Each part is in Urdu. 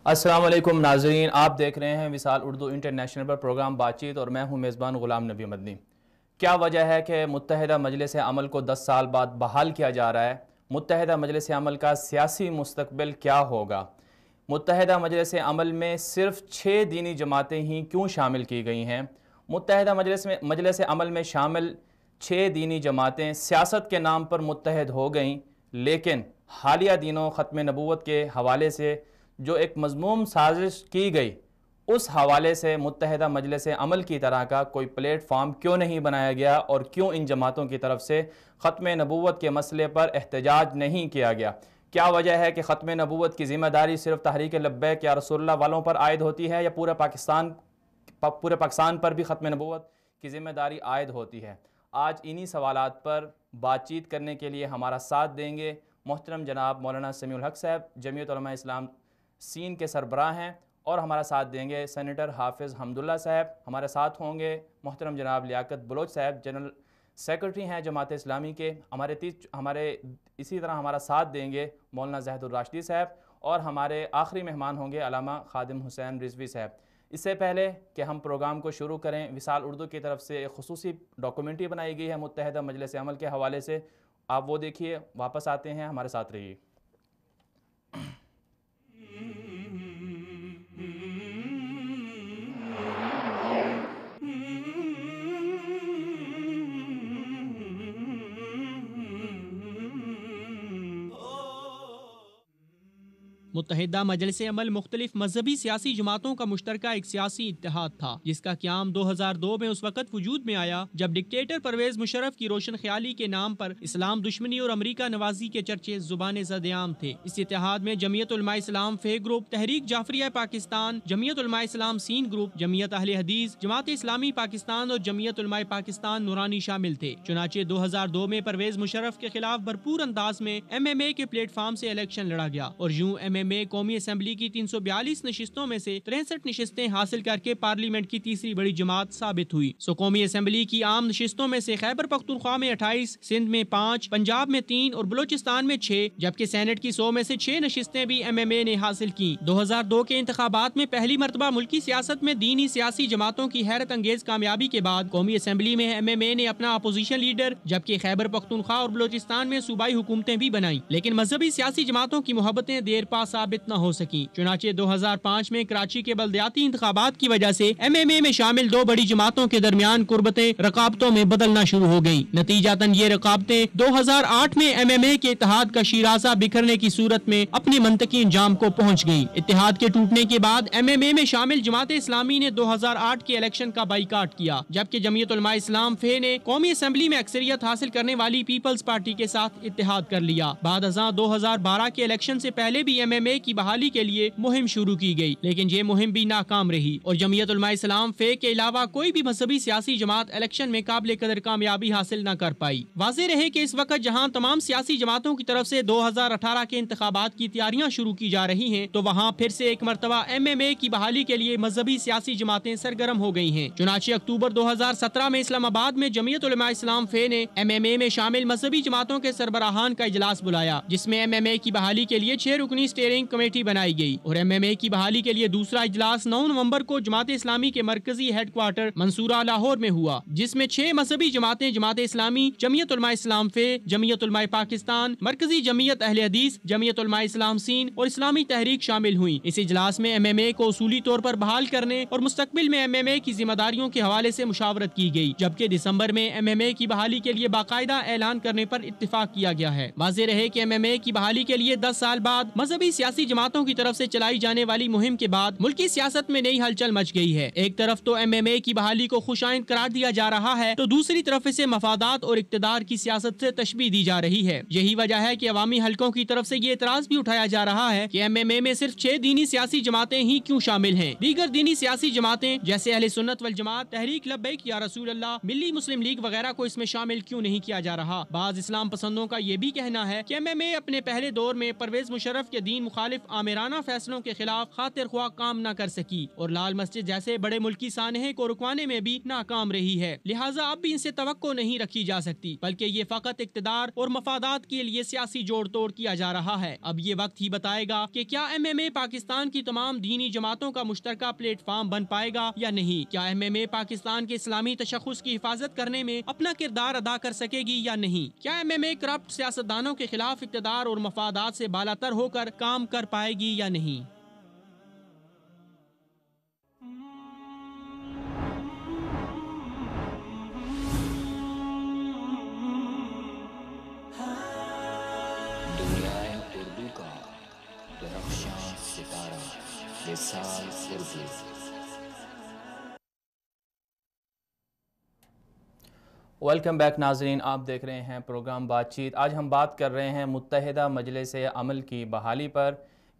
السلام علیکم ناظرین، آپ دیکھ رہے ہیں وصال اردو انٹرنیشنل پر پروگرام بات چیت اور میں ہوں میزبان غلام نبی مدنی۔ کیا وجہ ہے کہ متحدہ مجلس عمل کو 10 سال بعد بحال کیا جا رہا ہے؟ متحدہ مجلس عمل کا سیاسی مستقبل کیا ہوگا؟ متحدہ مجلس عمل میں صرف 6 دینی جماعتیں ہی کیوں شامل کی گئی ہیں؟ متحدہ مجلس عمل میں شامل 6 دینی جماعتیں سیاست کے نام پر متحد ہو گئیں، لیکن حالیہ دنوں ختم نبوت کے حوالے سے جو ایک مذموم سازش کی گئی، اس حوالے سے متحدہ مجلس عمل کی طرح کا کوئی پلیٹ فارم کیوں نہیں بنایا گیا اور کیوں ان جماعتوں کی طرف سے ختم نبوت کے مسئلے پر احتجاج نہیں کیا گیا؟ کیا وجہ ہے کہ ختم نبوت کی ذمہ داری صرف تحریک لبیک یا رسول اللہ والوں پر عائد ہوتی ہے یا پورے پاکستان پر بھی ختم نبوت کی ذمہ داری عائد ہوتی ہے؟ آج انہی سوالات پر بات چیت کرنے کے لیے ہمارا ساتھ دیں گے محترم جناب مولانا سمیع الحق صاحب، جمعیت علماء اسلام سین کے سربراہ ہیں، اور ہمارا ساتھ دیں گے سینیٹر حافظ حمداللہ صاحب۔ ہمارے ساتھ ہوں گے محترم جناب لیاقت بلوچ صاحب، جنرل سیکرٹری ہیں جماعت اسلامی کے۔ ہمارے اسی طرح ہمارا ساتھ دیں گے مولانا زاہد الراشدی صاحب، اور ہمارے آخری مہمان ہوں گے علامہ خادم حسین رضوی صاحب۔ اس سے پہلے کہ ہم پروگرام کو شروع کریں، وصال اردو کی طرف سے ایک خصوصی ڈاکومنٹری بنائی گئی ہے متحدہ مجلس عمل کے حوالے سے، آپ وہ دیکھیے، واپس آتے ہیں، ہمارے ساتھ رہیے۔ متحدہ مجلس عمل مختلف مذہبی سیاسی جماعتوں کا مشترکہ ایک سیاسی اتحاد تھا، جس کا قیام 2002 میں اس وقت وجود میں آیا جب ڈکٹیٹر پرویز مشرف کی روشن خیالی کے نام پر اسلام دشمنی اور امریکہ نوازی کے چرچے زبان زد عام تھے۔ اس اتحاد میں جمعیت علماء اسلام فے گروپ، تحریک جعفریہ پاکستان، جمعیت علماء اسلام سین گروپ، جمعیت اہل حدیث، جماعت اسلامی پاکستان اور جمعیت علماء پاکستان نورانی شامل تھے۔ چنانچہ 2002 میں پرویز مشرف کے خلاف بھرپور انداز میں MMA کے پلیٹ فارم سے الیکشن لڑا گیا، اور یوں MMA قومی اسمبلی کی 342 نشستوں میں سے 63 نشستیں حاصل کر کے پارلیمنٹ کی تیسری بڑی جماعت ثابت ہوئی۔ قومی اسمبلی کی عام نشستوں میں سے خیبر پختونخوا میں 28، سندھ میں 5، پنجاب میں 3 اور بلوچستان میں 6، جبکہ سینٹ کی 100 میں سے 6 نشستیں بھی MMA نے حاصل کی۔ 2002 کے انتخابات میں پہلی مرتبہ ملکی سیاست میں دینی سیاسی جماعتوں کی حیرت انگیز کامیابی کے بعد قومی اسمبلی میں MMA نے اپنا اپوزیشن لیڈر، جبکہ خیبر پختونخوا اور بلوچستان میں صوبائی حکومتیں بھی بنائیں، لیکن مذہبی سیاسی جماعتوں کی محبتیں دیر پا ثابت نہ ہو سکیں۔ چنانچہ 2005 میں کراچی کے بلدیاتی انتخابات کی وجہ سے MMA میں شامل 2 بڑی جماعتوں کے درمیان قربتیں رقابتوں میں بدلنا شروع ہو گئیں۔ نتیجتاً یہ رقابتیں 2008 میں MMA کے اتحاد کا شیرازہ بکھرنے کی صورت میں اپنی منطقی انجام کو پہنچ گئیں۔ اتحاد کے ٹوٹنے کے بعد MMA میں شامل جماعت اسلامی نے 2008 کے الیکشن کا بائیکاٹ کیا، جبکہ جمعیت علماء اسلام فے نے قومی اسمبلی میں اکثریت حاصل کرنے والی پیپلز پارٹی کے ساتھ اتحاد کر لیا۔ بعد ازاں 2012 کے الیکشن سے پہلے بھی MMA کی بحالی کے لیے مہم شروع کی گئی، لیکن یہ مہم بھی ناکام رہی، اور جمعیت علماء اسلام فے کے علاوہ کوئی بھی مذہبی سیاسی جماعت الیکشن میں قابل قدر کامیابی حاصل نہ کر پائی۔ واضح رہے کہ اس وقت جہاں تمام سیاسی جماعتوں کی طرف سے 2018 کے انتخابات کی تیاریاں شروع کی جا رہی ہیں، تو وہاں پھر سے ایک مرتبہ MMA کی بحالی کے لیے مذہبی سیاسی جماعتیں سرگرم ہو گئی ہیں۔ چنانچہ اکتوبر 2017 میں اسلام آباد میں جمعیت علماء اسلام فے نے MMA میں شامل مذہبی جماعتوں کے سربراہان کا اجلاس بلایا، جس میں MMA کی بحالی کے لیے 6 رکنی اسٹیئرنگ کمیٹی بنائی گئی، اور MMA کی بحالی کے لیے دوسرا اجلاس 9 نومبر کو جماعت اسلامی کے مرکزی ہیڈ کوارٹر منصورہ لاہور میں ہوا، جس میں 6 مذہبی جماعتیں جماعت اسلامی، جمعیت علماء اسلام فے، جمعیت علماء پاکستان، مرکزی جمعیت اہل حدیث، جمعیت علماء اسلام سین اور اسلامی تحریک شامل ہوئیں۔ اس اجلاس میں MMA کو اصولی طور پر بحال کرنے اور مستقبل میں MMA کی ذمہ داریوں کے حوالے سے مشاورت کی گئی، جبکہ دسمبر میں MMA کی بحالی کے لیے باقاعدہ اعلان کرنے پر اتفاق کیا گیا ہے۔ واضح رہے کہ MMA کی بحالی کے لیے 10 سال بعد مذہبی سیاسی جماعتوں کی طرف سے چلائی جانے والی مہم کے بعد ملکی سیاست میں نئی ہلچل مچ گئی ہے۔ ایک طرف تو MMA کی بحالی کو خوش آئند قرار دیا جا رہا ہے، تو دوسری طرف اسے مفادات اور اقتدار کی سیاست سے تشبیہ دی جا رہی ہے۔ یہی وجہ ہے کہ عوامی حلقوں کی طرف سے یہ اعتراض بھی اٹھایا جا رہا ہے کہ MMA میں صرف 6 دینی سیاسی جماعتیں ہی کیوں شامل ہیں؟ دیگر دینی سیاسی جماعتیں جیسے اہل سنت والجماعت، تحریک لبیک یا رسول اللہ، ملی مسلم لیگ وغیرہ کو اس میں شامل کیوں نہیں کیا جا رہا؟ بعض اسلام پسندوں کا یہ بھی کہنا ہے کہ MMA اپنے پہلے دور میں پرویز مشرف کے دین مخالف آمرانہ فیصلوں کے خلاف خاطر خواہ کام نہ کر سکی اور لال مسجد جیسے بڑے ملکی سانحے کو رکوانے میں بھی ناکام رہی ہے، لہٰذا اب بھی ان سے توقع نہیں رکھی جا سکتی، بلکہ یہ فقط اقتدار اور مفادات کے لیے سیاسی جوڑ توڑ کیا جا رہا ہے۔ اب یہ وقت ہی بتائے گا کہ کیا ایم ایم اے پاکستان کی تمام دینی جماعتوں کا مشترکہ پلیٹ فارم بن پائے گا یا نہیں؟ کیا ایم ایم اے پاکستان کے اسلامی تشخص کی حفاظت کرنے میں اپنا کردار ادا کر سکے گی یا نہیں؟ کیا ایم ایم اے کرپٹ سیاستدانوں کے خلاف اقتدار اور مفادات سے بالاتر ہو کر کام کر پائے گی یا نہیں؟ اردو کا درخشاں ستارہ وصال اردو۔ ویلکم بیک ناظرین، آپ دیکھ رہے ہیں پروگرام بات چیت۔ آج ہم بات کر رہے ہیں متحدہ مجلس عمل کی بحالی پر،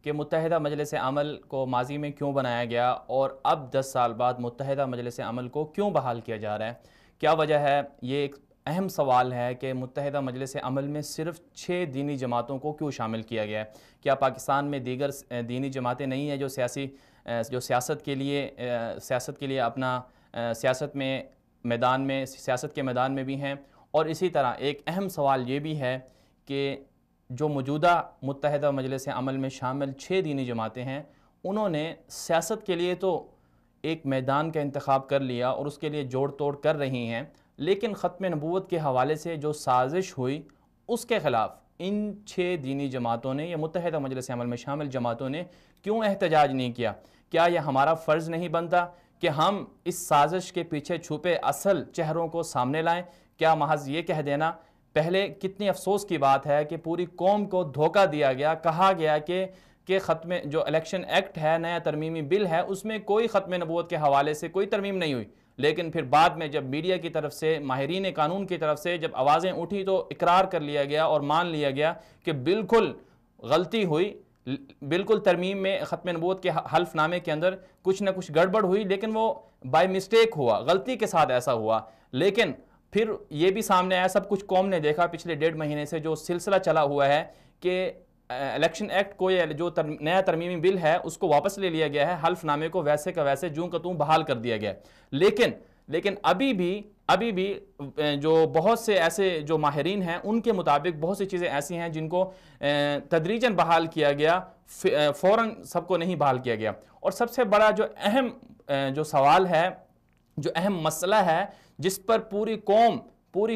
کہ متحدہ مجلس عمل کو ماضی میں کیوں بنایا گیا اور اب 10 سال بعد متحدہ مجلس عمل کو کیوں بحال کیا جا رہا ہے، کیا وجہ ہے۔ یہ ایک اہم سوال ہے کہ متحدہ مجلس عمل میں صرف 6 دینی جماعتوں کو کیوں شامل کیا گیا ہے۔ کیا پاکستان میں دیگر دینی جماعتیں نہیں ہیں جو سیاست کے لیے اپنا سیاست کے میدان میں بھی ہیں؟ اور اسی طرح ایک اہم سوال یہ بھی ہے کہ جو موجودہ متحدہ مجلس عمل میں شامل 6 دینی جماعتیں ہیں، انہوں نے سیاست کے لیے تو ایک میدان کا انتخاب کر لیا اور اس کے لیے جوڑ توڑ کر رہی ہیں، لیکن ختم نبوت کے حوالے سے جو سازش ہوئی اس کے خلاف ان 6 دینی جماعتوں نے یا متحدہ مجلس عمل میں شامل جماعتوں نے کیوں احتجاج نہیں کیا؟ کیا یہ ہمارا فرض نہیں بنتا کہ ہم اس سازش کے پیچھے چھپے اصل چہروں کو سامنے لائیں؟ کیا محض یہ کہہ دینا؟ پہلے کتنی افسوس کی بات ہے کہ پوری قوم کو دھوکہ دیا گیا، کہا گیا کہ جو الیکشن ایکٹ ہے، نیا ترمیمی بل ہے، اس میں کوئی ختم نبوت کے حوالے سے کوئی ترمیم نہیں ہوئی، لیکن پھر بعد میں جب میڈیا کی طرف سے، ماہرین قانون کی طرف سے جب آوازیں اٹھی تو اقرار کر لیا گیا اور مان لیا گیا کہ بالکل غلطی ہوئی، بالکل ترمیم میں ختم نبوت کے حلف نامے کے اندر کچھ نہ کچھ گڑبڑ ہوئی، لیکن وہ بائی مسٹیک ہوا، غلطی کے ساتھ ایسا ہوا۔ لیکن پھر یہ بھی سامنے آیا، سب کچھ قوم نے دیکھا پچھلے 1.5 مہینے سے جو سلسلہ چلا ہوا ہے کہ الیکشن ایکٹ کو یا جو نیا ترمیمی بل ہے اس کو واپس لے لیا گیا ہے، حلف نامے کو ویسے کا ویسے جوں کا توں بحال کر دیا گیا، لیکن ابھی بھی جو بہت سے ایسے جو ماہرین ہیں ان کے مطابق بہت سی چیزیں ایسی ہیں جن کو تدریجاً بحال کیا گیا، فوراً سب کو نہیں بحال کیا گیا۔ اور سب سے بڑا جو اہم جو سوال ہے، جو اہم مسئلہ ہے جس پر پوری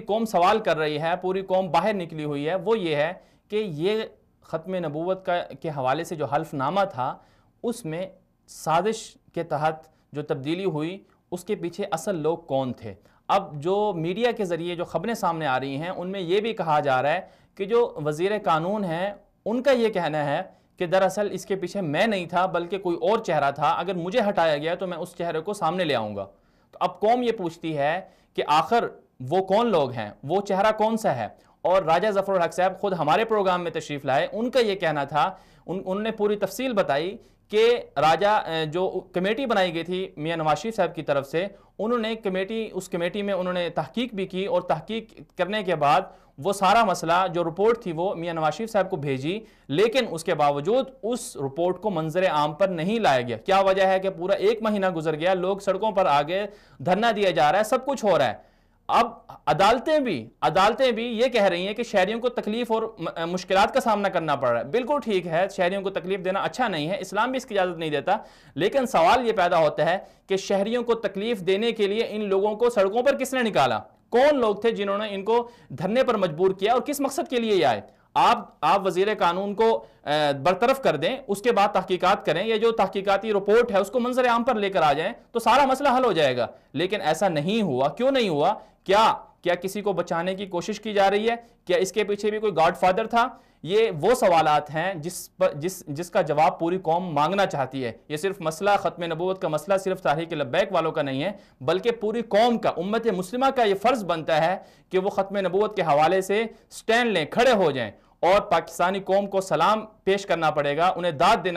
قوم سوال کر رہی ہے، پوری قوم باہر نکلی ہوئی ہے، وہ یہ ہے کہ یہ ختم نبوت کے حوالے سے جو حلف نامہ تھا اس میں سازش کے تحت جو تبدیلی ہوئی اس کے پیچھے اصل لوگ کون تھے۔ اب جو میڈیا کے ذریعے جو خبریں سامنے آ رہی ہیں ان میں یہ بھی کہا جا رہا ہے کہ جو وزیر قانون ہیں ان کا یہ کہنا ہے کہ دراصل اس کے پیچھے میں نہیں تھا بلکہ کوئی اور چہرہ تھا، اگر مجھے ہٹایا گیا تو میں اس چہرے کو سامنے لے آؤں گا۔ تو اب قوم یہ پوچھتی ہے کہ آخر وہ کون لوگ ہیں، وہ چہرہ کون سا ہے؟ اور راجہ ظفر الحق صاحب خود ہمارے پروگرام میں تشریف لائے، ان کا یہ کہنا تھا، ان نے پوری تفصیل بتائی کہ جو کمیٹی بنائی گئی تھی میاں نواز شریف صاحب کی طرف سے، انہوں نے اس کمیٹی میں انہوں نے تحقیق بھی کی اور تحقیق کرنے کے بعد وہ سارا مسئلہ جو رپورٹ تھی وہ میاں نواز شریف صاحب کو بھیجی، لیکن اس کے باوجود اس رپورٹ کو منظر عام پر نہیں لایا گیا۔ کیا وجہ ہے کہ پورا 1 مہینہ گزر گیا، لوگ سڑکوں پر آگے دھرنا دیا جا رہا ہے، سب کچھ ہو رہا ہے۔ اب عدالتیں بھی یہ کہہ رہی ہیں کہ شہریوں کو تکلیف اور مشکلات کا سامنا کرنا پڑ رہا ہے۔ بالکل ٹھیک ہے، شہریوں کو تکلیف دینا اچھا نہیں ہے، اسلام بھی اس کی اجازت نہیں دیتا، لیکن سوال یہ پیدا ہوتا ہے کہ شہریوں کو تکلیف دینے کے لیے ان لوگوں کو سڑکوں پر کس نے نکالا؟ کون لوگ تھے جنہوں نے ان کو دھرنے پر مجبور کیا اور کس مقصد کے لیے یہ آئے؟ آپ وزیر قانون کو برطرف کر دیں، اس کے بعد تحقیقات کریں، یا جو تحقیقاتی رپورٹ ہے اس کو منظر عام پر لے کر آ جائیں تو سارا مسئلہ حل ہو جائے گا، لیکن ایسا نہیں ہوا۔ کیوں نہیں ہوا؟ کیا کسی کو بچانے کی کوشش کی جا رہی ہے؟ کیا اس کے پیچھے بھی کوئی گاڈ فادر تھا؟ یہ وہ سوالات ہیں جس کا جواب پوری قوم مانگنا چاہتی ہے۔ یہ صرف مسئلہ ختم نبوت کا مسئلہ صرف تحریک لبیک والوں کا نہیں ہے، بلکہ پوری قوم کا، امت مسلمہ کا یہ فرض بنتا ہے کہ وہ ختم نبوت کے حوالے سے سٹینڈ لیں، کھڑے ہو جائیں، اور پاکستانی قوم کو سلام پیش کرنا پڑے گا، انہیں داد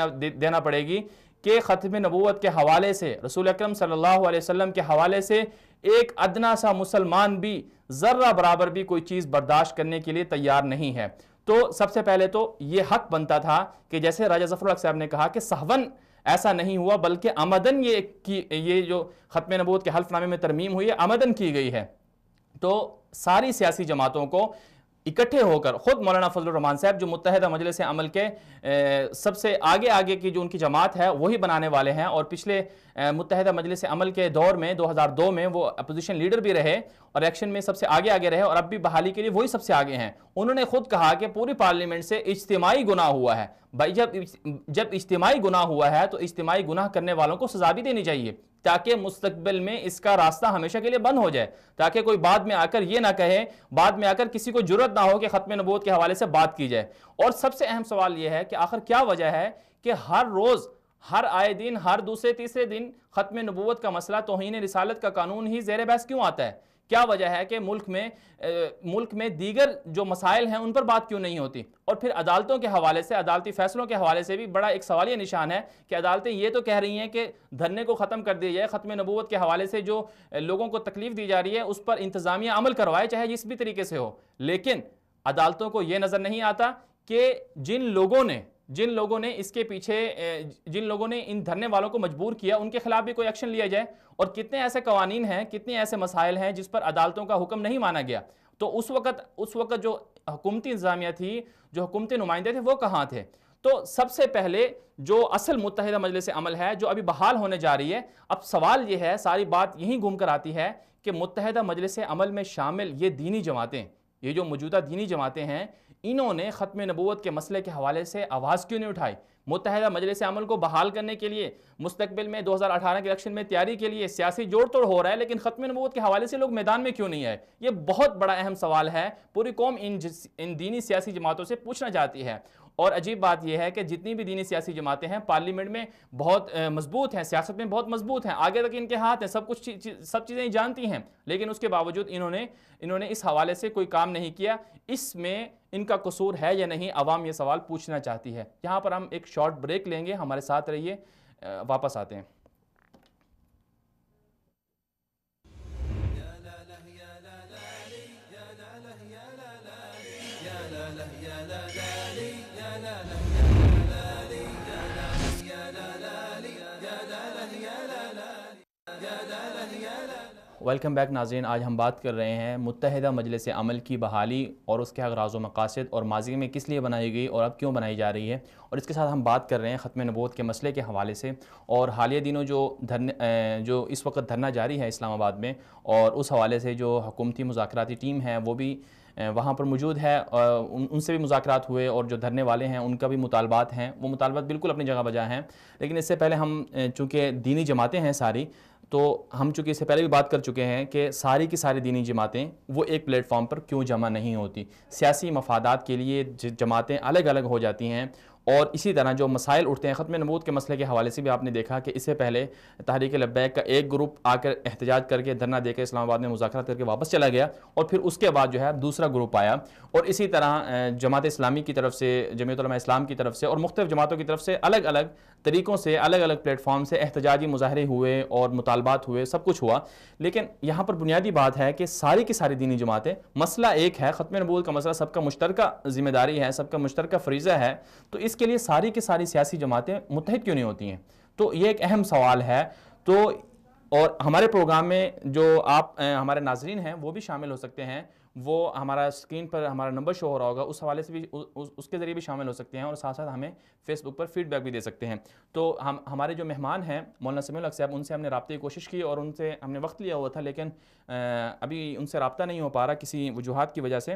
دینا پڑے گی کہ ختم نبوت کے حوالے سے، رسول اکرم صلی اللہ علیہ وسلم کے حوالے سے ایک ادنا سا مسلمان بھی ذرہ برابر بھی کوئی چیز برداشت کرنے کے لیے تیار نہیں ہے۔ تو سب سے پہلے تو یہ حق بنتا تھا کہ جیسے راجہ ظفر الحق صاحب نے کہا کہ سہون ایسا نہیں ہوا بلکہ عمدن یہ جو ختم نبوت کے حلف نامے میں ترمیم ہوئی ہے عمدن کی گئی ہے، تو ساری سیاسی جماعتوں کو اکٹھے ہو کر خود مولانا فضل الرحمان صاحب جو متحدہ مجلس عمل کے سب سے آگے کی جو ان کی جماعت ہے وہی بنانے والے ہیں، اور پچھلے متحدہ مجلس عمل کے دور میں 2002 میں وہ اپوزیشن لیڈر بھی رہے اور ایکشن میں سب سے آگے رہے، اور اب بھی بحالی کے لیے وہی سب سے آگے ہیں۔ انہوں نے خود کہا کہ پوری پارلیمنٹ سے اجتماعی گناہ ہوا ہے، بھائی جب اجتماعی گناہ ہوا ہے تو اجتماعی گناہ کرنے والوں کو سزا بھی دینی چاہیے تاکہ مستقبل میں اس کا راستہ ہمیشہ کے لیے بند ہو جائے، تاکہ کوئی بعد میں آ کر یہ نہ کہے، بعد میں آ کر کسی کو جرأت نہ ہو کہ ختم نبوت کے حوالے سے بات کی جائے۔ اور سب سے اہم سوال یہ ہے کہ آخر کیا وجہ ہے کہ ہر روز، ہر آئے دن، ہر دوسرے تیسرے دن ختم نبوت کا مسئلہ، توہین رسالت کا قانون ہی زیر بحث کیوں آتا ہے؟ کیا وجہ ہے کہ ملک میں دیگر جو مسائل ہیں ان پر بات کیوں نہیں ہوتی؟ اور پھر عدالتوں کے حوالے سے، عدالتی فیصلوں کے حوالے سے بھی بڑا ایک سوالیہ نشان ہے کہ عدالتیں یہ تو کہہ رہی ہیں کہ دھرنے کو ختم کر دیا جائے، ختم نبوت کے حوالے سے جو لوگوں کو تکلیف دی جا رہی ہے اس پر انتظامیہ عمل کروائے، چاہے جس بھی طریقے سے ہو، لیکن عدالتوں کو یہ نظر نہیں آتا کہ جن لوگوں نے اس کے پیچھے، جن لوگوں نے ان دھرنے والوں کو مجبور کیا ان کے خلاف بھی کوئی ایکشن لیا جائے۔ اور کتنے ایسے قوانین ہیں، کتنے ایسے مسائل ہیں جس پر عدالتوں کا حکم نہیں مانا گیا، تو اس وقت جو حکومتی انتظامیہ تھی، جو حکومتی نمائندے تھے، وہ کہاں تھے؟ تو سب سے پہلے جو اصل متحدہ مجلس عمل ہے جو ابھی بحال ہونے جا رہی ہے، اب سوال یہ ہے، ساری بات یہیں گھوم کر آتی ہے کہ متحدہ مجلس عمل میں شامل یہ دینی جماعتیں، یہ جو موجودہ دینی جماعتیں ہیں، انہوں نے ختم نبوت کے مسئلے کے حوالے سے آواز کیوں نہیں اٹھائی؟ متحدہ مجلس عمل کو بحال کرنے کے لیے، مستقبل میں 2018 کے الیکشن میں تیاری کے لیے سیاسی جوڑ توڑ ہو رہا ہے، لیکن ختم نبوت کے حوالے سے لوگ میدان میں کیوں نہیں آئے؟ یہ بہت بڑا اہم سوال ہے، پوری قوم ان دینی سیاسی جماعتوں سے پوچھنا چاہتی ہے۔ اور عجیب بات یہ ہے کہ جتنی بھی دینی سیاسی جماعتیں ہیں پارلیمنٹ میں بہت مضبوط ہیں، سیاست میں بہت مضبوط ہیں، آگے تک ان کے ہاتھ ہیں، سب چیزیں جانتی ہیں، لیکن اس کے باوجود انہوں نے اس حوالے سے کوئی کام نہیں کیا۔ اس میں ان کا قصور ہے یا نہیں، عوام یہ سوال پوچھنا چاہتی ہے۔ یہاں پر ہم ایک شارٹ بریک لیں گے، ہمارے ساتھ رہیے، واپس آتے ہیں۔ ویلکم بیک ناظرین، آج ہم بات کر رہے ہیں متحدہ مجلس عمل کی بحالی اور اس کے اغراض و مقاصد، اور ماضی میں کس لیے بنائی گئی اور اب کیوں بنائی جا رہی ہے، اور اس کے ساتھ ہم بات کر رہے ہیں ختم نبوت کے مسئلے کے حوالے سے، اور حالیہ دنوں جو اس وقت دھرنا جاری ہے اسلام آباد میں، اور اس حوالے سے جو حکومتی مذاکراتی ٹیم ہے وہ بھی وہاں پر موجود ہے، ان سے بھی مذاکرات ہوئے، اور جو دھرنے والے ہیں ان کا بھی مطالبات ہیں، وہ مطالبات بالکل اپنی جگہ بجا ہیں۔ لیکن اس سے پہلے ہم چونکہ دینی جماعتیں ہیں ساری، تو ہم چونکہ اس سے پہلے بھی بات کر چکے ہیں کہ ساری کی ساری دینی جماعتیں وہ ایک پلیٹ فارم پر کیوں جمع نہیں ہوتی، سیاسی مفادات کے لیے جماعتیں الگ الگ ہو جاتی ہیں۔ اور اسی طرح جو مسائل اٹھتے ہیں ختم نبوت کے مسئلے کے حوالے سے بھی آپ نے دیکھا کہ اس سے پہلے تحریک لبیک کا ایک گروپ آ کر احتجاج کر کے دھرنا دے کے اسلام آباد میں مذاکرات کر کے واپس چلا گیا، اور پھر اس کے بعد جو ہے دوسرا گروپ آیا، اور اسی طرح جماعت اسلامی کی طرف سے، جمعیت علماء اسلام کی طرف سے، اور مختلف جماعتوں کی طرف سے الگ الگ طریقوں سے، الگ الگ پلیٹ فارم سے احتجاجی مظاہرے ہوئے اور مطالبات ہوئے، سب کچھ ہوا۔ لیکن یہاں پر بنیادی بات ہے کہ ساری کی ساری دینی جماعتیں، مسئلہ ایک ہے، ختم نبوت کا مسئلہ سب کا مشترکہ ذمہ داری ہے، سب کا مشترکہ فریضہ ہے، تو اس کے لیے ساری کی ساری سیاسی جماعتیں متحد کیوں نہیں ہوتی ہیں؟ تو یہ ایک اہم سوال ہے۔ تو اور ہمارے پروگرام میں جو آپ ہمارے ناظرین ہیں وہ بھی شامل ہو سکتے ہیں، وہ ہمارا اسکرین پر ہمارا نمبر شو ہو رہا ہوگا، اس حوالے سے بھی اس کے ذریعے بھی شامل ہو سکتے ہیں، اور ساتھ ساتھ ہمیں فیس بک پر فیڈ بیک بھی دے سکتے ہیں۔ تو ہمارے جو مہمان ہیں مولانا سمیع الحق صاحب، ان سے ہم نے رابطے کی کوشش کی اور ان سے ہم نے وقت لیا ہوا تھا، لیکن ابھی ان سے رابطہ نہیں ہو پا رہا کسی وجوہات کی وجہ سے۔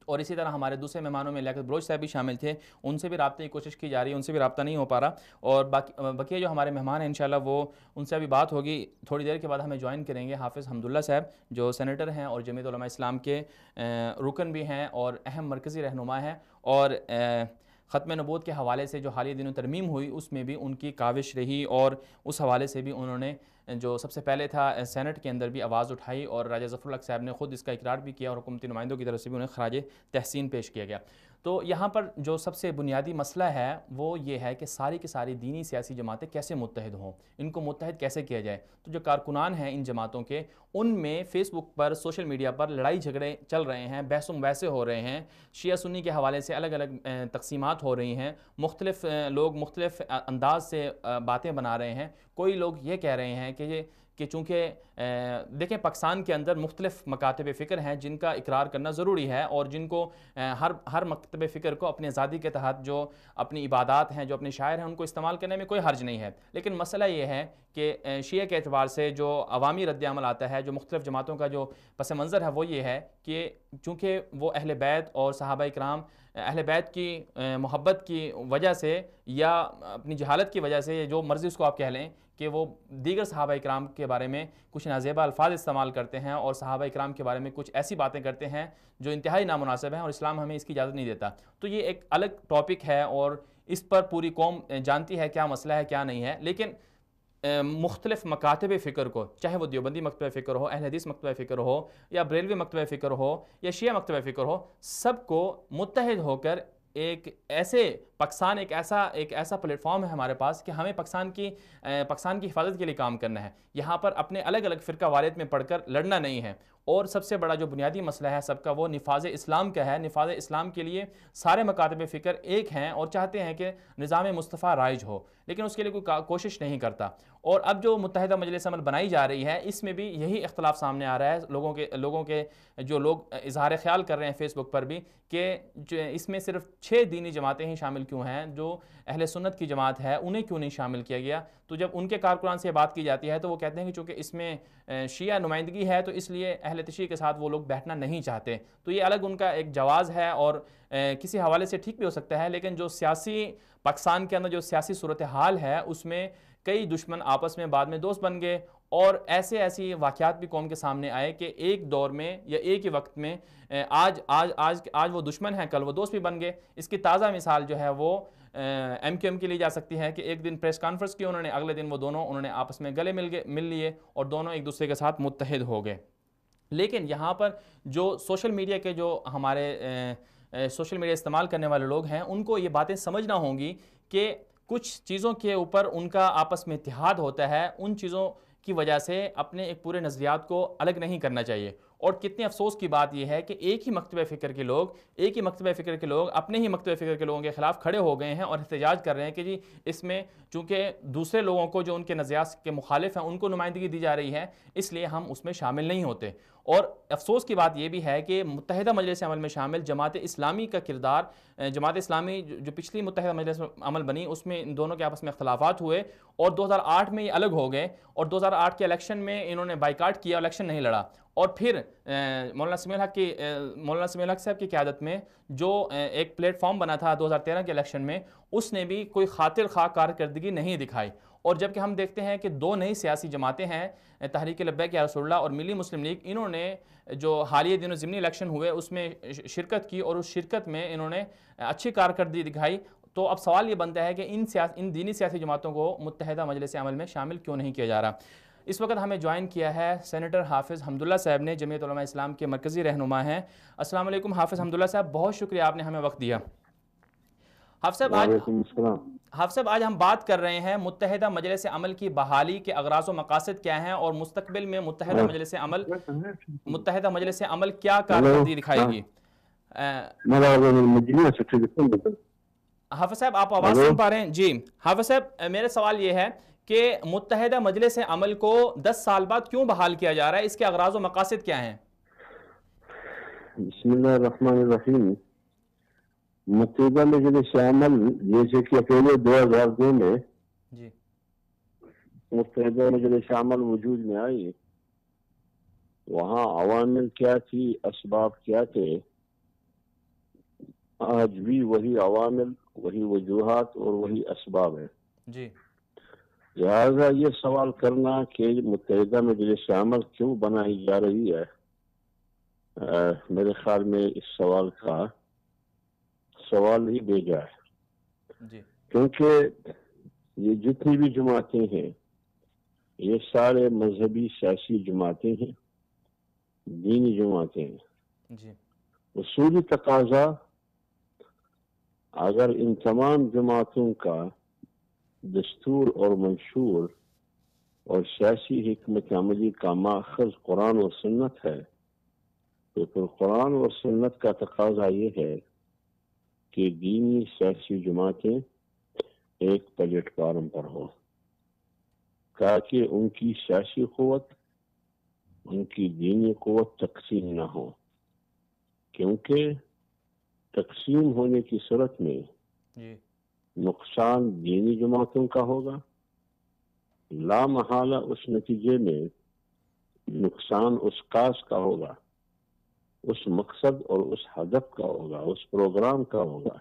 اور اسی طرح ہمارے دوسرے مہمانوں میں لیاقت بلوچ صاحب بھی شامل تھے، ان سے بھی رابطے کی کوشش کی جا رہی ہے، ان سے بھی رابطہ نہیں ہو پا رہا، اور بقیہ جو ہمارے مہمان ہیں انشاءاللہ وہ ان سے ابھی بات ہوگی، تھوڑی دیر کے بعد ہمیں جوائن کریں گے حافظ حمداللہ صاحب جو سینیٹر ہیں اور جمعیت علماء اسلام کے رکن بھی ہیں اور اہم مرکزی رہنما ہیں، اور ختم نبوت کے حوالے سے جو حالیہ دنوں ترمیم ہوئی اس میں بھی ان کی کاوش رہی، اور اس حوالے سے بھی انہوں نے جو سب سے پہلے تھا سینٹ کے اندر بھی آواز اٹھائی، اور راجہ ظفر الحق صاحب نے خود اس کا اقرار بھی کیا، اور حکومتی نمائندوں کی طرف سے بھی انہیں خراج تحسین پیش کیا گیا۔ تو یہاں پر جو سب سے بنیادی مسئلہ ہے وہ یہ ہے کہ ساری کی ساری دینی سیاسی جماعتیں کیسے متحد ہوں، ان کو متحد کیسے کیا جائے۔ تو جو کارکنان ہیں ان جماعتوں کے، ان میں فیس بک پر، سوشل میڈیا پر لڑائی جھگڑے چل رہے ہیں، بحث و مباحثے ہو رہے ہیں، شیعہ سنی کے حوالے سے الگ الگ تقسیمات ہو رہی ہیں، مختلف لوگ مختلف انداز سے باتیں بنا رہے ہیں۔ کوئی لوگ یہ کہہ رہے ہیں کہ چونکہ دیکھیں پاکستان کے اندر مختلف مکاتب فکر ہیں جن کا اقرار کرنا ضروری ہے، اور جن کو ہر مکتب فکر کو اپنی آزادی کے تحت جو اپنی عبادات ہیں، جو اپنے شاعر ہیں، ان کو استعمال کرنے میں کوئی حرج نہیں ہے۔ لیکن مسئلہ یہ ہے کہ شیعہ کے اعتبار سے جو عوامی رد عمل آتا ہے، جو مختلف جماعتوں کا جو پس منظر ہے وہ یہ ہے کہ چونکہ وہ اہل بیت اور صحابہ کرام، اہل بیت کی محبت کی وجہ سے یا اپنی جہالت کی وجہ سے، جو مرضی اس کو آپ کہہ لیں، کہ وہ دیگر صحابہ اکرام کے بارے میں کچھ نازیبا الفاظ استعمال کرتے ہیں اور صحابہ اکرام کے بارے میں کچھ ایسی باتیں کرتے ہیں جو انتہائی نامناسب ہیں، اور اسلام ہمیں اس کی اجازت نہیں دیتا۔ تو یہ ایک الگ ٹاپک ہے اور اس پر پوری قوم جانتی ہے کیا مسئلہ ہے کیا نہیں ہے۔ لیکن مختلف مکاتب فکر کو، چاہے وہ دیوبندی مکتبہ فکر ہو، اہل حدیث مکتبہ فکر ہو، یا بریلوی مکتبہ فکر ہو، یا شیعہ مکتبہ فکر ہو، سب کو متحد ہو کر پاکستان ایک ایسا پلیٹ فارم ہے ہمارے پاس کہ ہمیں پاکستان کی حفاظت کے لیے کام کرنا ہے۔ یہاں پر اپنے الگ الگ فرقہ واریت میں پڑھ کر لڑنا نہیں ہے۔ اور سب سے بڑا جو بنیادی مسئلہ ہے سب کا، وہ نفاذ اسلام کا ہے۔ نفاذ اسلام کے لیے سارے مکاتب فکر ایک ہیں اور چاہتے ہیں کہ نظام مصطفیٰ رائج ہو، لیکن اس کے لیے کوئی کوشش نہیں کرتا۔ اور اب جو متحدہ مجلس عمل بنائی جا رہی ہے، اس میں بھی یہی اختلاف سامنے آ رہا ہے۔ لوگوں کے جو لوگ اظہار خیال کر رہے ہیں فیس بک پر بھی، کہ اس میں صرف 6 دینی جماعتیں ہی شامل کیوں ہیں، جو اہل سنت کی جماعت ہے انہیں کیوں نہیں شامل کیا گیا۔ تو جب ان کے کارکنان سے بات کی جاتی ہے تو وہ کہتے ہیں کہ چونکہ اس میں شیعہ نمائندگی ہے تو اس لیے اہل تشیع کے ساتھ وہ لوگ بیٹھنا نہیں چاہتے۔ تو یہ الگ ان کا ایک جواز ہے اور کسی حوالے سے ٹھیک بھی ہو سکتا ہے، لیکن جو سیاسی پاکستان کے اندر جو سیاسی صورتحال ہے اس میں کئی دشمن آپس میں بعد میں دوست بن گئے، اور ایسی واقعات بھی قوم کے سامنے آئے کہ ایک دور میں یا ایک ہی وقت میں آج وہ دشمن ہیں، کل وہ دوست بھی بن گئے۔ اس کی تازہ مثال جو ہے وہ ایم کیو ایم کی لی جا سکتی ہے کہ ایک دن پریس کانفرنس کی انہوں نے، اگلے دن وہ دونوں انہوں نے آپس میں گلے مل لیے اور دونوں ایک دوسرے کے ساتھ متحد ہو گئے۔ لیکن یہاں پر جو سوشل میڈیا کے جو ہمارے سوشل میڈیا استعمال کرنے والے لوگ ہیں، ان کو یہ باتیں سمجھنا ہوں گی کہ کچھ چیزوں کے اوپر ان کا آپس میں اتحاد ہوتا ہے، ان چیزوں کی وجہ سے اپنے ایک پورے نظریات کو الگ نہیں کرنا چاہیے۔ اور کتنے افسوس کی بات یہ ہے کہ ایک ہی مکتبہ فکر کے لوگ اپنے ہی مکتبہ فکر کے لوگوں کے خلاف کھڑے ہو گئے ہیں اور احتجاج کر رہے ہیں کہ جی اس میں چونکہ دوسرے لوگوں کو جو ان کے نظریات کے مخالف ہیں ان کو نمائندگی دی جا رہی ہے، اس لیے ہم اس میں شامل نہیں ہوتے۔ اور افسوس کی بات یہ بھی ہے کہ متحدہ مجلس عمل میں شامل جماعت اسلامی کا کردار، جماعت اسلامی جو پچھلی متحدہ مجلس عمل بنی اس میں ان دونوں کے آپس میں اختلافات ہوئے اور 2008 میں یہ الگ ہو گئے، اور 2008 کے الیکشن میں انہوں نے بائیکاٹ کیا، الیکشن نہیں لڑا۔ اور پھر مولانا سمیع الحق صاحب کی قیادت میں جو ایک پلیٹ فارم بنا تھا 2013 کے الیکشن میں، اس نے بھی کوئی خاطر خواہ کارکردگی نہیں دکھائی۔ اور جبکہ ہم دیکھتے ہیں کہ 2 نئی سیاسی جماعتیں ہیں، تحریک لبیک یا رسول اللہ اور ملی مسلم لیگ، انہوں نے جو حالیہ دنوں ضمنی الیکشن ہوئے اس میں شرکت کی اور اس شرکت میں انہوں نے اچھی کارکردگی دکھائی۔ تو اب سوال یہ بنتا ہے کہ ان دینی سیاسی جماعتوں کو متحدہ مجلس عمل میں شامل کیوں نہیں کیا جا رہا۔ اس وقت ہمیں جوائن کیا ہے سینیٹر حافظ حمداللہ صاحب نے، جمعیت علماء اسلام کے مرکزی رہنما ہیں۔ السلام علیکم حافظ حمداللہ صاحب، بہت شکریہ آپ نے ہمیں وقت دیا۔ حافظ صاحب آج ہم بات کر رہے ہیں متحدہ مجلس عمل کی بحالی کے اغراض و مقاصد کیا ہیں، اور مستقبل میں متحدہ مجلس عمل کیا کارکردگی دکھائے گی۔ حافظ صاحب آپ آواز سن پا رہے ہیں؟ جی حافظ صاحب، میرا سوال یہ ہے کہ متحدہ مجلس عمل کو 10 سال بعد کیوں بحال کیا جا رہا ہے، اس کے اغراض و مقاصد کیا ہیں؟ بسم اللہ الرحمن الرحیم۔ متحدہ مجلس عمل جیسے کہ پہلے 2002 میں جی متحدہ مجلس عمل وجود میں آئی، وہاں عوامل کیا تھی، اسباب کیا تھے، آج بھی وہی عوامل، وہی وجوہات اور وہی اسباب ہیں۔ جی لہذا یہ سوال کرنا کہ متحدہ مجلس عمل کیوں بنائی جا رہی ہے، میرے خیال میں اس سوال کا سوال ہی بھیجا ہے۔ جی کیونکہ یہ جتنی بھی جماعتیں ہیں یہ سارے مذہبی سیاسی جماعتیں ہیں، دینی جماعتیں ہیں۔ جی اصولی تقاضا اگر ان تمام جماعتوں کا دستور اور منشور اور سیاسی حکمت عملی کا ماخذ قرآن و سنت ہے تو پھر قرآن اور سنت کا تقاضا یہ ہے کہ دینی سیاسی جماعتیں ایک پلیٹ فارم پر ہوں تاکہ ان کی سیاسی قوت ان کی دینی قوت تقسیم نہ ہو، کیونکہ تقسیم ہونے کی صورت میں نقصان دینی جماعتوں کا ہوگا، لا محالہ اس نتیجے میں نقصان اس کاز کا ہوگا، اس مقصد اور اس ہدف کا ہوگا، اس پروگرام کا ہوگا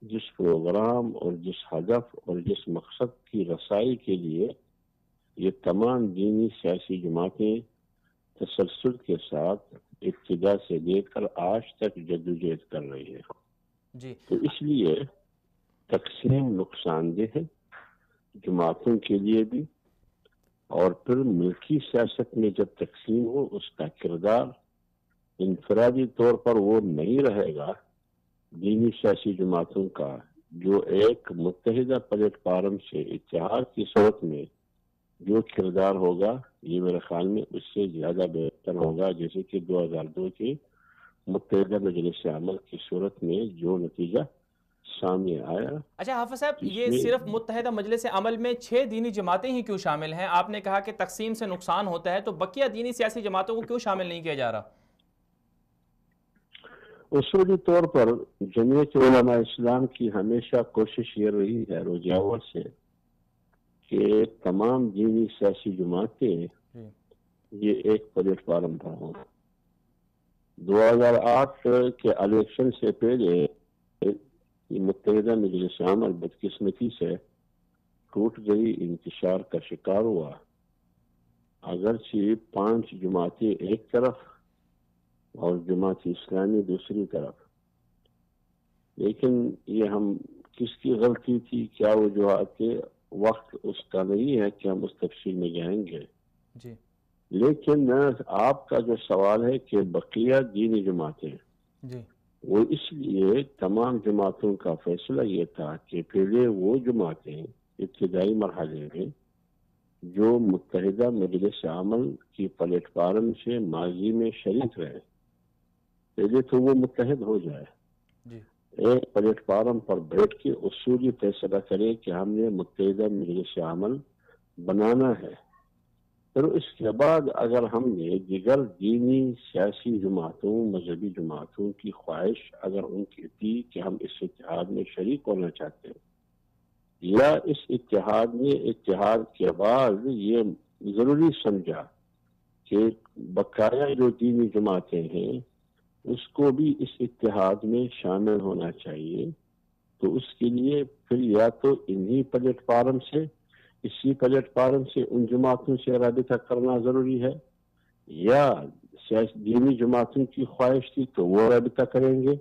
جس پروگرام اور جس ہدف اور جس مقصد کی رسائی کے لیے یہ تمام دینی سیاسی جماعتیں تسلسل کے ساتھ ابتدا سے لے کر آج تک جدوجہد کر رہی ہے۔ تو اس لیے تقسیم نقصان دہ ہے جماعتوں کے لیے بھی، اور پھر ملکی سیاست میں جب تقسیم ہو اس کا کردار انفرادی طور پر وہ نہیں رہے گا دینی سیاسی جماعتوں کا، جو ایک متحدہ پلیٹ فارم سے اتحاد کی صورت میں جو کردار ہوگا یہ میرے خیال میں اس سے زیادہ بہتر ہوگا، جیسے کہ 2002 کے متحدہ مجلس عمل کی صورت میں جو نتیجہ سامنے آیا۔ اچھا حافظ صاحب، یہ صرف متحدہ مجلس عمل میں 6 دینی جماعتیں ہی کیوں شامل ہیں؟ آپ نے کہا کہ تقسیم سے نقصان ہوتا ہے، تو بقیہ دینی سیاسی جماعتوں کو کیوں شامل نہیں کیا جا رہا؟ اصولی طور پر جمعیت علماء اسلام کی ہمیشہ کوشش یہ رہی ہے روز اول سے کہ تمام دینی سیاسی جماعتیں یہ ایک پلیٹ فارم پر ہوں۔ 2008 کے الیکشن سے پہلے متحدہ مجلس عمل بدقسمتی سے ٹوٹ گئی، انتشار کا شکار ہوا، اگرچہ 5 جماعتیں ایک طرف اور جماعت اسلامی دوسری طرف، لیکن یہ ہم کس کی غلطی تھی، کیا وجوہات تھے، وقت اس کا نہیں ہے کہ ہم اس تفصیل میں جائیں گے۔ لیکن آپ کا جو سوال ہے کہ بقیہ دینی جماعتیں، وہ اس لیے تمام جماعتوں کا فیصلہ یہ تھا کہ پہلے وہ جماعتیں ابتدائی مرحلے میں جو متحدہ مجلس عمل کی پلیٹ فارم سے ماضی میں شریک رہے، پہلے تو وہ متحد ہو جائے، ایک پلیٹ فارم پر بیٹھ کے اصولی فیصلہ کرے کہ ہم نے متحدہ مجلس عمل بنانا ہے۔ پھر اس کے بعد اگر ہم نے دیگر دینی سیاسی جماعتوں مذہبی جماعتوں کی خواہش اگر ان کی تھی کہ ہم اس اتحاد میں شریک ہونا چاہتے ہیں، یا اس اتحاد کے بعد یہ ضروری سمجھا کہ بقایا جو دینی جماعتیں ہیں اس کو بھی اس اتحاد میں شامل ہونا چاہیے، تو اس کے لیے پھر یا تو انہی پلیٹ فارم سے اسی پلیٹ فارم سے ان جماعتوں سے رابطہ کرنا ضروری ہے، یا دینی جماعتوں کی خواہش تھی تو وہ رابطہ کریں گے،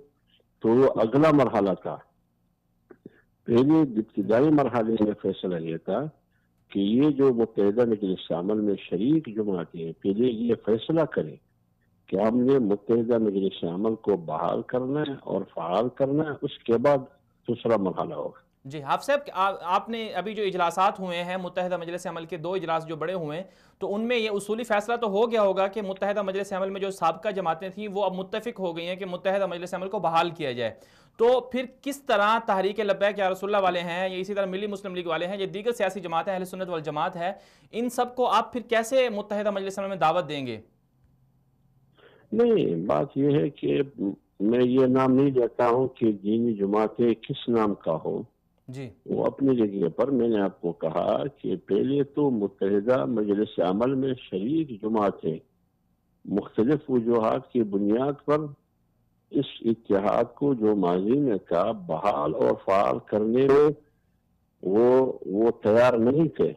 تو وہ اگلا مرحلہ تھا۔ پہلے ابتدائی مرحلے میں فیصلہ یہ تھا کہ یہ جو متحدہ مجلس عمل میں شریک جماعتیں پہلے یہ فیصلہ کریں کہ ہم نے متحدہ مجلس عمل کو بحال کرنا ہے اور فعال کرنا ہے، اس کے بعد دوسرا مرحلہ ہوگا۔ جی حافظ صاحب، آپ نے ابھی جو اجلاسات ہوئے ہیں متحدہ مجلس عمل کے 2 اجلاس جو بڑے ہوئے ہیں، تو ان میں یہ اصولی فیصلہ تو ہو گیا ہوگا کہ متحدہ مجلس عمل میں جو سابقہ جماعتیں تھیں وہ اب متفق ہو گئی ہیں کہ متحدہ مجلس عمل کو بحال کیا جائے، تو پھر کس طرح تحریک لبیک یا رسول اللہ والے ہیں، یا اسی طرح ملی مسلم لیگ والے ہیں، یہ دیگر سیاسی جماعتیں اہل سنت والجماعت ہے، ان سب کو آپ پھر کیسے متحدہ مجلس عمل میں دعوت دیں گے؟ نہیں، بات یہ ہے کہ میں یہ نام نہیں دیتا ہوں کہ دینی جماعتیں کس نام کا ہو، وہ اپنی جگہ پر میں نے آپ کو کہا کہ پہلے تو متحدہ مجلس عمل میں شریک جماعتیں مختلف وجوہات کی بنیاد پر اس اتحاد کو جو ماضی میں تھا بحال اور فعال کرنے میں وہ تیار نہیں تھے،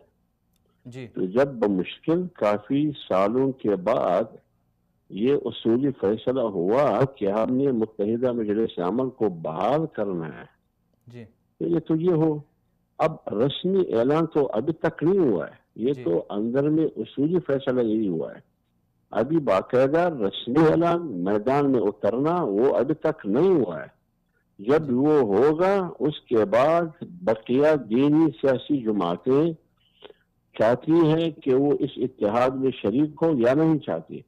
تو جب بمشکل کافی سالوں کے بعد یہ اصولی فیصلہ ہوا کہ ہم نے متحدہ مجلس عمل کو بحال کرنا ہے، یہ ہو، اب رسمی اعلان تو ابھی تک نہیں ہوا ہے، یہ تو اندر میں اصولی فیصلہ یہی ہوا ہے، ابھی باقاعدہ رسمی اعلان میدان میں اترنا وہ ابھی تک نہیں ہوا ہے۔ جب وہ ہوگا اس کے بعد بقیہ دینی سیاسی جماعتیں چاہتی ہیں کہ وہ اس اتحاد میں شریک ہو یا نہیں چاہتی،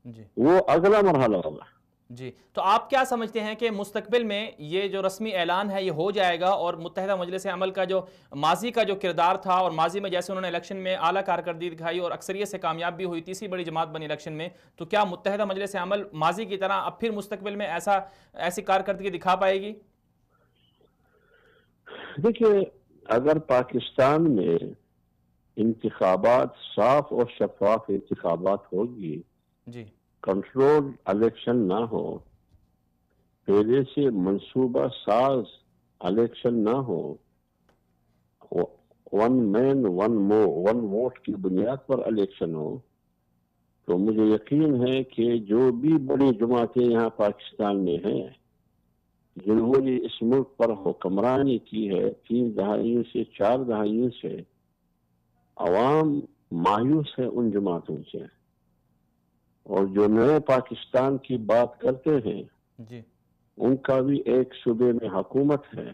جی وہ اگلا مرحلہ ہوگا۔ جی، تو آپ کیا سمجھتے ہیں کہ مستقبل میں یہ جو رسمی اعلان ہے یہ ہو جائے گا، اور متحدہ مجلس عمل کا جو ماضی کا جو کردار تھا، اور ماضی میں جیسے انہوں نے الیکشن میں اعلیٰ کارکردگی دکھائی اور اکثریت سے کامیاب بھی ہوئی، تیسری بڑی جماعت بنی الیکشن میں، تو کیا متحدہ مجلس عمل ماضی کی طرح اب پھر مستقبل میں ایسی کارکردگی دکھا پائے گی؟ دیکھیے، اگر پاکستان میں انتخابات صاف اور شفاف انتخابات ہوگی، جی کنٹرول الیکشن نہ ہو، پہلے سے منصوبہ ساز الیکشن نہ ہو، ون مین ون ووٹ کی بنیاد پر الیکشن ہو، تو مجھے یقین ہے کہ جو بھی بڑی جماعتیں یہاں پاکستان میں ہیں، جنہوں نے اس ملک پر حکمرانی کی ہے 3 دہائیوں سے 4 دہائیوں سے، عوام مایوس ہے ان جماعتوں سے، اور جو نئے پاکستان کی بات کرتے ہیں جی ان کا بھی ایک صوبے میں حکومت ہے،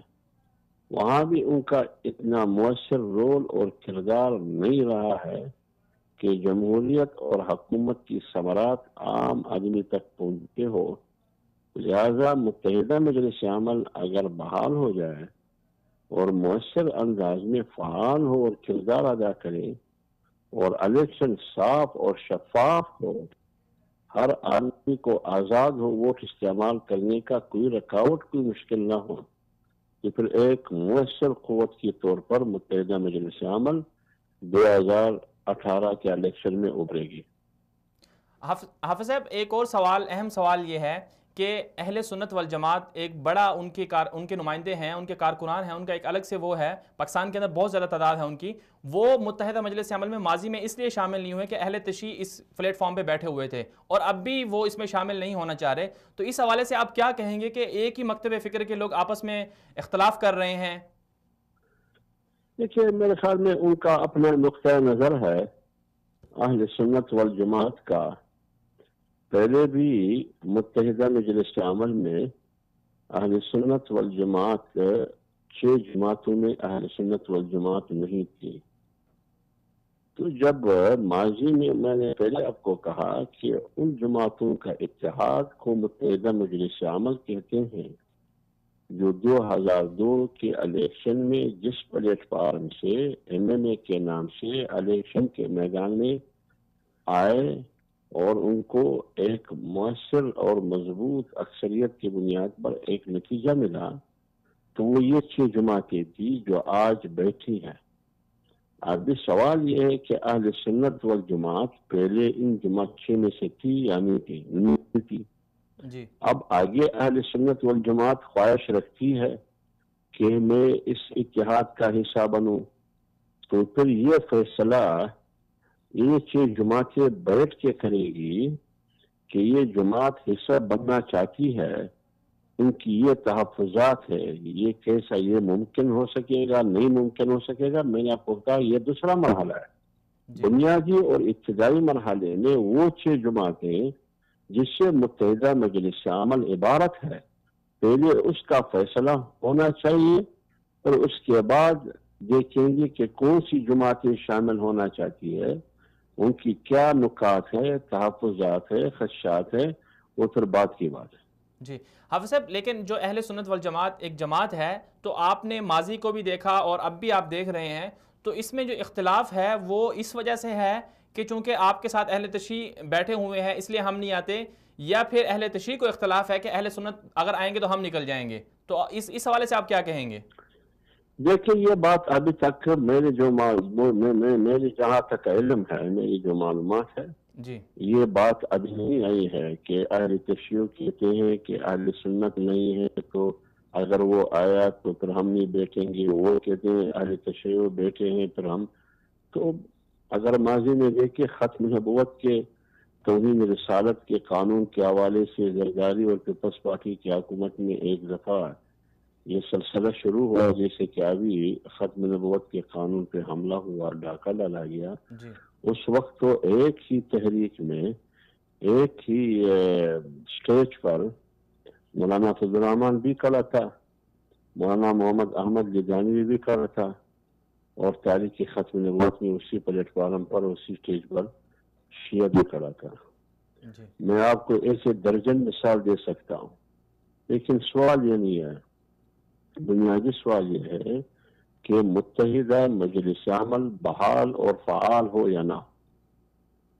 وہاں بھی ان کا اتنا مؤثر رول اور کردار نہیں رہا ہے کہ جمہوریت اور حکومت کی ثمرات عام آدمی تک پہنچتے ہو۔ لہذا متحدہ مجلس عمل اگر بحال ہو جائے اور مؤثر انداز میں فعال ہو اور کردار ادا کرے، اور الیکشن صاف اور شفاف ہو، ہر آدمی کو آزاد ہو ووٹ استعمال کرنے کا، کوئی رکاوٹ، کوئی مشکل نہ ہو، تو پھر ایک مؤثر قوت کے طور پر متحدہ مجلس عمل 2018 کے الیکشن میں ابھرے گی۔ حافظ صاحب، ایک اور سوال، اہم سوال یہ ہے کہ اہل سنت والجماعت ایک بڑا ان کے نمائندے ہیں، ان کے کارکنان ہیں، ان کا ایک الگ سے وہ ہے، پاکستان کے اندر بہت زیادہ تعداد ہے ان کی، وہ متحدہ مجلس عمل میں ماضی میں اس لیے شامل نہیں ہوئے کہ اہل تشیع اس پلیٹ فارم پہ بیٹھے ہوئے تھے، اور اب بھی وہ اس میں شامل نہیں ہونا چاہ رہے، تو اس حوالے سے آپ کیا کہیں گے کہ ایک ہی مکتب فکر کے لوگ آپس میں اختلاف کر رہے ہیں؟ دیکھیے، میرے خیال میں ان کا اپنا نقطہ نظر ہے، اہل سنت والجماعت کا۔ پہلے بھی متحدہ مجلس عمل میں اہل سنت والجماعت 6 جماعتوں میں اہل سنت والجماعت نہیں تھی، تو جب ماضی میں نے پہلے آپ کو کہا کہ ان جماعتوں کا اتحاد کو متحدہ مجلس عمل کہتے ہیں، جو 2002 کے الیکشن میں جس پلیٹ فارم سے MMA کے نام سے الیکشن کے میدان میں آئے اور ان کو ایک مؤثر اور مضبوط اکثریت کی بنیاد پر ایک نتیجہ ملا، تو وہ یہ 6 جماعتیں تھی جو آج بیٹھی ہیں۔ اب سوال یہ ہے کہ اہل سنت والجماعت پہلے ان جماعت 6 میں سے تھی یا نہیں تھی؟ جی اب آگے اہل سنت والجماعت خواہش رکھتی ہے کہ میں اس اتحاد کا حصہ بنوں، تو پھر یہ فیصلہ یہ 6 جماعتیں بیٹھ کے کرے گی کہ یہ جماعت حصہ بننا چاہتی ہے، ان کی یہ تحفظات ہے، یہ کیسا یہ ممکن ہو سکے گا، نہیں ممکن ہو سکے گا۔ میں نے آپ کو کہا یہ دوسرا مرحلہ ہے۔ بنیادی اور ابتدائی مرحلے میں وہ 6 جماعتیں جس سے متحدہ مجلس عمل عبارت ہے، پہلے اس کا فیصلہ ہونا چاہیے، اور اس کے بعد دیکھیں گے کہ کون سی جماعتیں شامل ہونا چاہتی ہے، ان کی کیا نکات ہے، تحفظات ہے، خدشات ہے، وہ پھر بات کی بات ہے۔ جی حافظ صاحب، لیکن جو اہل سنت والجماعت ایک جماعت ہے، تو آپ نے ماضی کو بھی دیکھا اور اب بھی آپ دیکھ رہے ہیں، تو اس میں جو اختلاف ہے وہ اس وجہ سے ہے کہ چونکہ آپ کے ساتھ اہل تشیع بیٹھے ہوئے ہیں اس لیے ہم نہیں آتے، یا پھر اہل تشیع کو اختلاف ہے کہ اہل سنت اگر آئیں گے تو ہم نکل جائیں گے، تو اس حوالے سے آپ کیا کہیں گے؟ دیکھیں، یہ بات ابھی تک میرے میری جہاں تک علم ہے، میری جو معلومات ہے، جی یہ بات ابھی نہیں آئی ہے کہ اہل تشیع کہتے ہیں کہ اہل سنت نہیں ہے، تو اگر وہ آیا تو پھر ہم نہیں بیٹھیں گے، وہ کہتے ہیں اہل تشیع بیٹھے ہیں پھر ہم۔ تو اگر ماضی میں دیکھیں، ختم نبوت کے توہین رسالت کے قانون کے حوالے سے زرداری اور پیپلز پارٹی کی حکومت میں ایک دفعہ یہ سلسلہ شروع ہوا، جیسے کہ ابھی ختم نبوت کے قانون پہ حملہ ہوا، ڈاکہ ڈالا گیا، جی اس وقت تو ایک ہی تحریک میں ایک ہی اسٹیج پر مولانا فضل الرحمان بھی کھڑا تھا، مولانا محمد احمد لدھیانوی بھی کر رہا تھا، اور تاریخ ختم نبوت میں اسی پلیٹ فارم پر اسی اسٹیج پر شیعہ بھی کھڑا تھا. میں آپ کو ایسے درجن مثال دے سکتا ہوں، لیکن سوال یہ نہیں ہے. بنیادی سوال یہ ہے کہ متحدہ مجلس عمل بحال اور فعال ہو یا نہ،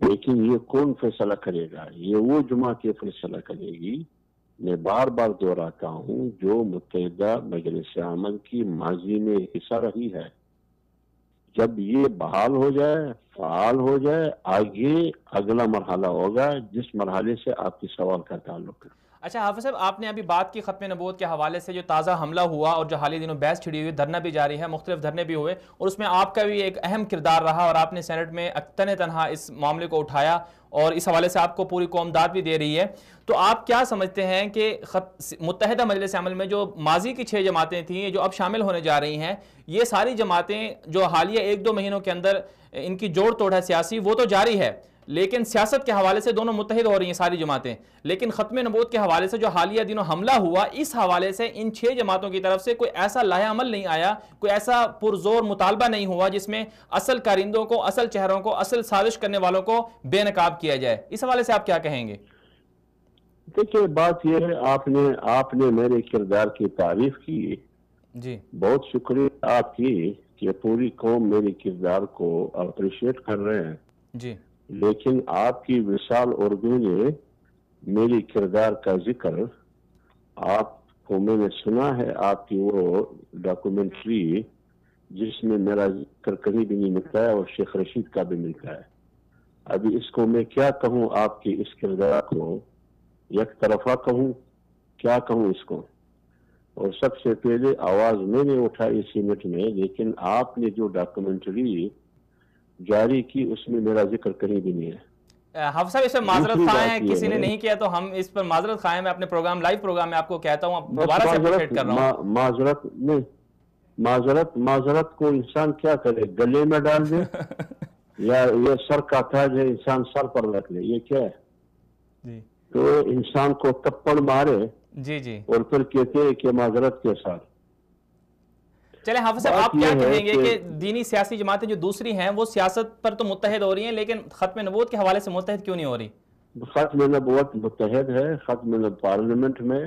لیکن یہ کون فیصلہ کرے گا؟ یہ وہ جماعت فیصلہ کرے گی. میں بار بار دہراتا ہوں، جو متحدہ مجلس عمل کی ماضی میں حصہ رہی ہے، جب یہ بحال ہو جائے، فعال ہو جائے، آگے اگلا مرحلہ ہوگا جس مرحلے سے آپ کی سوال کا تعلق ہے. اچھا حافظ صاحب، آپ نے ابھی بات کی ختم نبوت کے حوالے سے جو تازہ حملہ ہوا اور جو حالیہ دنوں بحث چھڑی ہوئی، دھرنا بھی جاری ہے، مختلف دھرنے بھی ہوئے، اور اس میں آپ کا بھی ایک اہم کردار رہا اور آپ نے سینٹ میں تنہا اس معاملے کو اٹھایا، اور اس حوالے سے آپ کو پوری قوم داد بھی دے رہی ہے. تو آپ کیا سمجھتے ہیں کہ متحدہ مجلس عمل میں جو ماضی کی 6 جماعتیں تھیں جو اب شامل ہونے جا رہی ہیں، یہ ساری جماعتیں جو حالیہ 1-2 مہینوں کے اندر ان کی جوڑ توڑ ہے سیاسی، وہ تو جاری ہے، لیکن سیاست کے حوالے سے دونوں متحد ہو رہی ہیں ساری جماعتیں، لیکن ختم نبوت کے حوالے سے جو حالیہ دنوں حملہ ہوا، اس حوالے سے ان 6 جماعتوں کی طرف سے کوئی ایسا لاہے عمل نہیں آیا، کوئی ایسا پرزور مطالبہ نہیں ہوا جس میں اصل کارندوں کو، اصل چہروں کو، اصل سازش کرنے والوں کو بے نقاب کیا جائے. اس حوالے سے آپ کیا کہیں گے؟ دیکھیے، بات یہ ہے، آپ نے میرے کردار کی تعریف کی، جی بہت شکریہ آپ کی کہ پوری قوم میرے کردار کو اپریشیٹ کر رہے ہیں. جی لیکن آپ کی وصال اردو نے میری کردار کا ذکر، آپ کو میں نے سنا ہے آپ کی وہ ڈاکومنٹری جس میں میرا ذکر کہیں بھی نہیں ملتا ہے اور شیخ رشید کا بھی ملتا ہے. ابھی اس کو میں کیا کہوں؟ آپ کی اس کردار کو یک طرفہ کہوں، کیا کہوں اس کو؟ اور سب سے پہلے آواز میں نے اٹھائی سینٹ میں، لیکن آپ نے جو ڈاکومنٹری جاری کی اس میں میرا ذکر کہیں بھی نہیں ہے. حافظ صاحب، اس پر معذرت خواہ ہیں، کسی نے نہیں کیا تو ہم اس پر معذرت خواہ ہیں. میں اپنے پروگرام، لائیو پروگرام میں آپ کو کہتا ہوں، دوبارہ سے اپریشیٹ کر رہا ہوں. معذرت نہیں، معذرت کو انسان کیا کرے؟ گلے میں ڈال دے یا یہ سر کا تاج ہے انسان سر پر رکھ لے؟ یہ کیا ہے؟ جی تو انسان کو تپڑ مارے جی جی اور پھر کہتے ہیں کہ معذرت کے ساتھ. چلے حافظ صاحب، آپ کیا کہیں گے کہ دینی سیاسی جماعتیں جو دوسری ہیں وہ سیاست پر تو متحد ہو رہی ہیں، لیکن ختم نبوت کے حوالے سے متحد کیوں نہیں ہو رہی؟ ختم نبوت متحد ہے. ختم پارلیمنٹ میں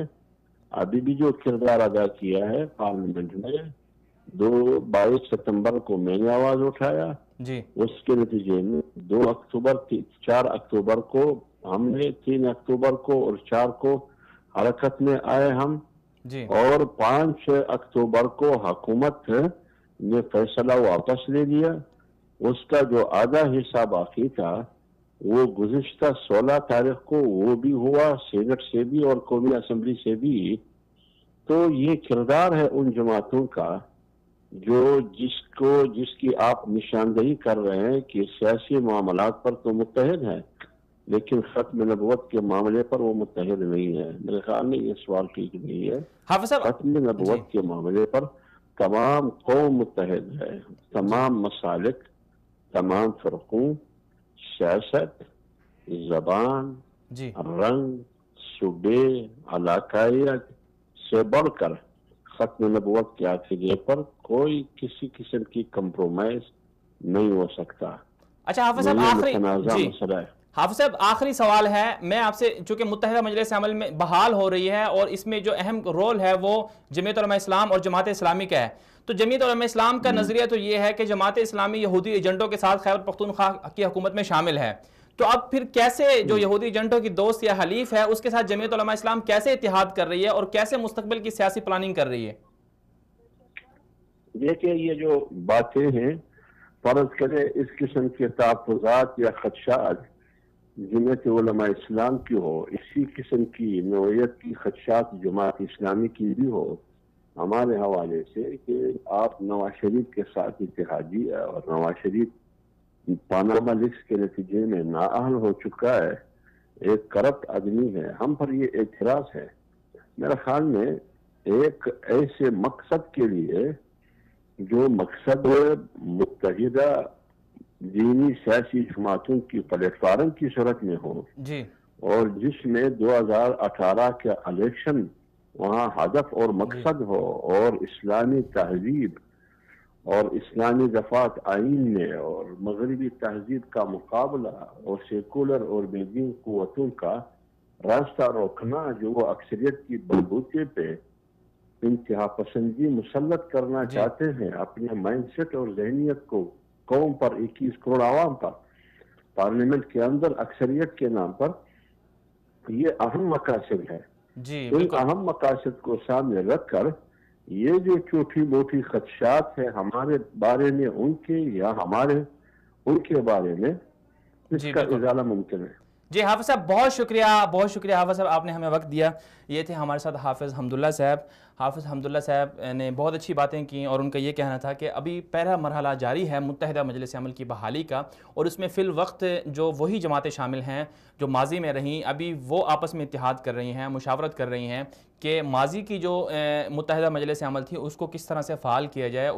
ابھی بھی جو کردار ادا کیا ہے پارلیمنٹ میں، 22 ستمبر کو میں نے آواز اٹھایا. جی اس کے نتیجے میں 4 اکتوبر کو ہم نے، 3 اکتوبر کو اور 4 کو حرکت میں آئے ہم، جی اور 5 اکتوبر کو حکومت نے فیصلہ واپس لے لیا. اس کا جو آدھا حصہ باقی تھا وہ گزشتہ 16 تاریخ کو وہ بھی ہوا، سینٹ سے بھی اور قومی اسمبلی سے بھی. تو یہ کردار ہے ان جماعتوں کا جو جس کی آپ نشاندہی کر رہے ہیں کہ سیاسی معاملات پر تو متحد ہیں، لیکن ختم نبوت کے معاملے پر وہ متحد نہیں ہے. میرے خیال میں یہ سوال ٹھیک نہیں ہے. حافظ صاحب، ختم نبوت کے معاملے پر تمام قوم متحد ہے، تمام مسالک، تمام فرقوں، سیاست، زبان، جی رنگ، صوبے، علاقائیت سے بڑھ کر ختم نبوت کے عقیدے پر کوئی کسی قسم کی کمپرومائز نہیں ہو سکتا. اچھا حافظ صاحب، آخری مسئلہ ہے. حافظ صاحب آخری سوال ہے میں آپ سے، چونکہ متحدہ مجلس عمل میں بحال ہو رہی ہے اور اس میں جو اہم رول ہے وہ جمعیت علماء اسلام اور جماعت اسلامی کا ہے، تو جمعیت علماء اسلام کا نظریہ تو یہ ہے کہ جماعت اسلامی یہودی ایجنٹوں کے ساتھ خیبر پختونخوا کی حکومت میں شامل ہے، تو اب پھر کیسے جو یہودی ایجنٹوں کی دوست یا حلیف ہے اس کے ساتھ جمعیت علماء اسلام کیسے اتحاد کر رہی ہے اور کیسے مستقبل کی سیاسی پلاننگ کر رہی ہے؟ دیکھیں، یہ جو باتیں ہیں، فرض کرے اس قسم کے تحفظات یا خدشات جمعیت علماء اسلام کی ہو، اسی قسم کی نوعیت کی خدشات جماعت اسلامی کی بھی ہو ہمارے حوالے سے کہ آپ نواز شریف کے ساتھ اتحادی ہے اور نواز شریف پاناما لیکس کے نتیجے میں نااہل ہو چکا ہے، ایک کرپٹ آدمی ہے، ہم پر یہ اعتراض ہے. میرے خیال میں ایک ایسے مقصد کے لیے جو مقصد متحدہ دینی سیاسی جماعتوں کی پلیٹ فارم کی صورت میں ہو، جی اور جس میں 2018 کے الیکشن وہاں ہدف اور مقصد ہو اور اسلامی تہذیب اور اسلامی دفات آئین میں اور مغربی تہذیب کا مقابلہ اور سیکولر اور بے دین قوتوں کا راستہ روکنا جو وہ اکثریت کی بلبوتے پہ انتہا پسندی مسلط کرنا چاہتے ہیں اپنے مائنڈ سیٹ اور ذہنیت کو قوم پر 21 کروڑ عوام پر پارلیمنٹ کے اندر اکثریت کے نام پر، یہ اہم مقاصد ہے۔ ان اہم مقاصد کو سامنے رکھ کر یہ جو چھوٹی موٹی خدشات ہیں ہمارے بارے میں ان کے یا ہمارے ان کے بارے میں، اس کا ازالہ ممکن ہے۔ جی حافظ صاحب بہت شکریہ حافظ صاحب، آپ نے ہمیں وقت دیا۔ یہ تھے ہمارے ساتھ حافظ حمداللہ صاحب۔ حافظ حمداللہ صاحب نے بہت اچھی باتیں کی اور ان کا یہ کہنا تھا کہ ابھی پہلا مرحلہ جاری ہے متحدہ مجلس عمل کی بحالی کا، اور اس میں فی الوقت جو وہی جماعتیں شامل ہیں جو ماضی میں رہیں، ابھی وہ آپس میں اتحاد کر رہی ہیں، مشاورت کر رہی ہیں کہ ماضی کی جو متحدہ مجلس عمل تھی اس کو کس طرح سے فعال کیا جائے۔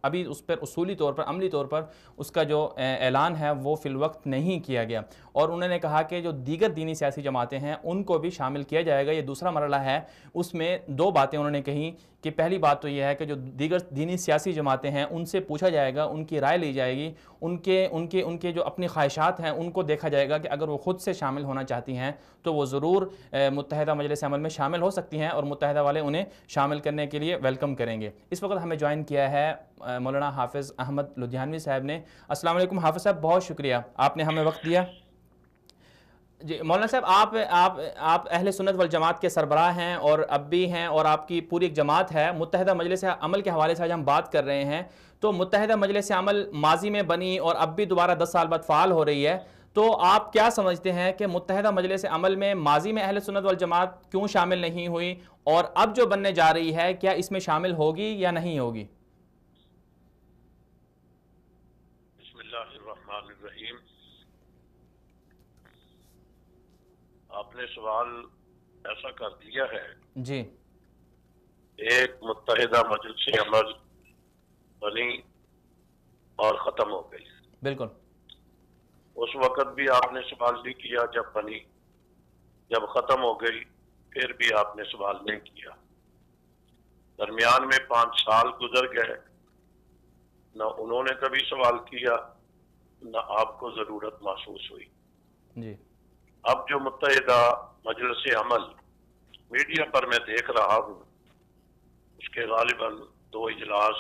ابھی اس پر اصولی طور پر، عملی طور پر اس کا جو اعلان ہے وہ فی الوقت نہیں کیا گیا، اور انہوں نے کہا کہ جو دیگر دینی سیاسی جماعتیں ہیں ان کو بھی شامل کیا جائے گا۔ یہ دوسرا مرحلہ ہے، اس میں دو باتیں انہوں نے کہیں کہ پہلی بات تو یہ ہے کہ جو دیگر دینی سیاسی جماعتیں ہیں ان سے پوچھا جائے گا، ان کی رائے لی جائے گی، ان کے جو اپنی خواہشات ہیں ان کو دیکھا جائے گا کہ اگر وہ خود سے شامل ہونا چاہتی ہیں تو وہ ضرور متحدہ مجلس عمل میں شامل ہو سکتی ہیں، اور متحدہ والے انہیں شامل کرنے کے لیے ویلکم کریں گے۔ اس وقت ہمیں جوائن کیا ہے مولانا حافظ احمد لدھیانوی صاحب نے۔ السلام علیکم حافظ صاحب، بہت شکریہ آپ نے ہمیں وقت دیا۔ جی مولانا صاحب، آپ اہل سنت والجماعت کے سربراہ ہیں اور اب بھی ہیں، اور آپ کی پوری ایک جماعت ہے۔ متحدہ مجلس عمل کے حوالے سے آج ہم بات کر رہے ہیں، تو متحدہ مجلس عمل ماضی میں بنی اور اب بھی دوبارہ 10 سال بعد فعال ہو رہی ہے، تو آپ کیا سمجھتے ہیں کہ متحدہ مجلس عمل میں ماضی میں اہل سنت والجماعت کیوں شامل نہیں ہوئی، اور اب جو بننے جا رہی ہے کیا اس میں شامل ہوگی یا نہیں ہوگی؟ بسم اللہ الرحمن الرحیم۔ آپ نے سوال ایسا کر دیا ہے، جی ایک متحدہ مجلس عمل بنی اور ختم ہو گئی۔ بالکل، اس وقت بھی آپ نے سوال نہیں کیا جب بنی، جب ختم ہو گئی پھر بھی آپ نے سوال نہیں کیا۔ درمیان میں 5 سال گزر گئے، نہ انہوں نے کبھی سوال کیا نہ آپ کو ضرورت محسوس ہوئی۔ جی اب جو متحدہ مجلس عمل میڈیا پر میں دیکھ رہا ہوں، اس کے غالباً 2 اجلاس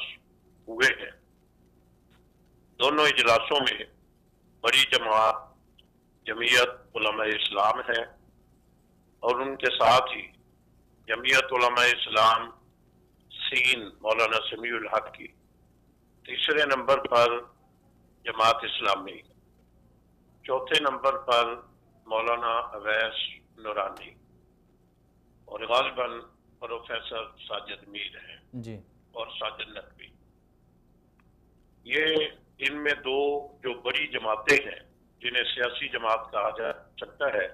ہوئے ہیں۔ دونوں اجلاسوں میں بڑی جماعت جمعیت علماء اسلام ہے، اور ان کے ساتھ ہی جمعیت علماء اسلام سین مولانا سمیع الحق کی، تیسرے نمبر پر جماعت اسلامی، چوتھے نمبر پر مولانا اویس نورانی، اور غالباً پروفیسر ساجد میر ہیں جی اور ساجد نقوی۔ یہ ان میں 2 جو بڑی جماعتیں ہیں جنہیں سیاسی جماعت کہا جا سکتا ہے،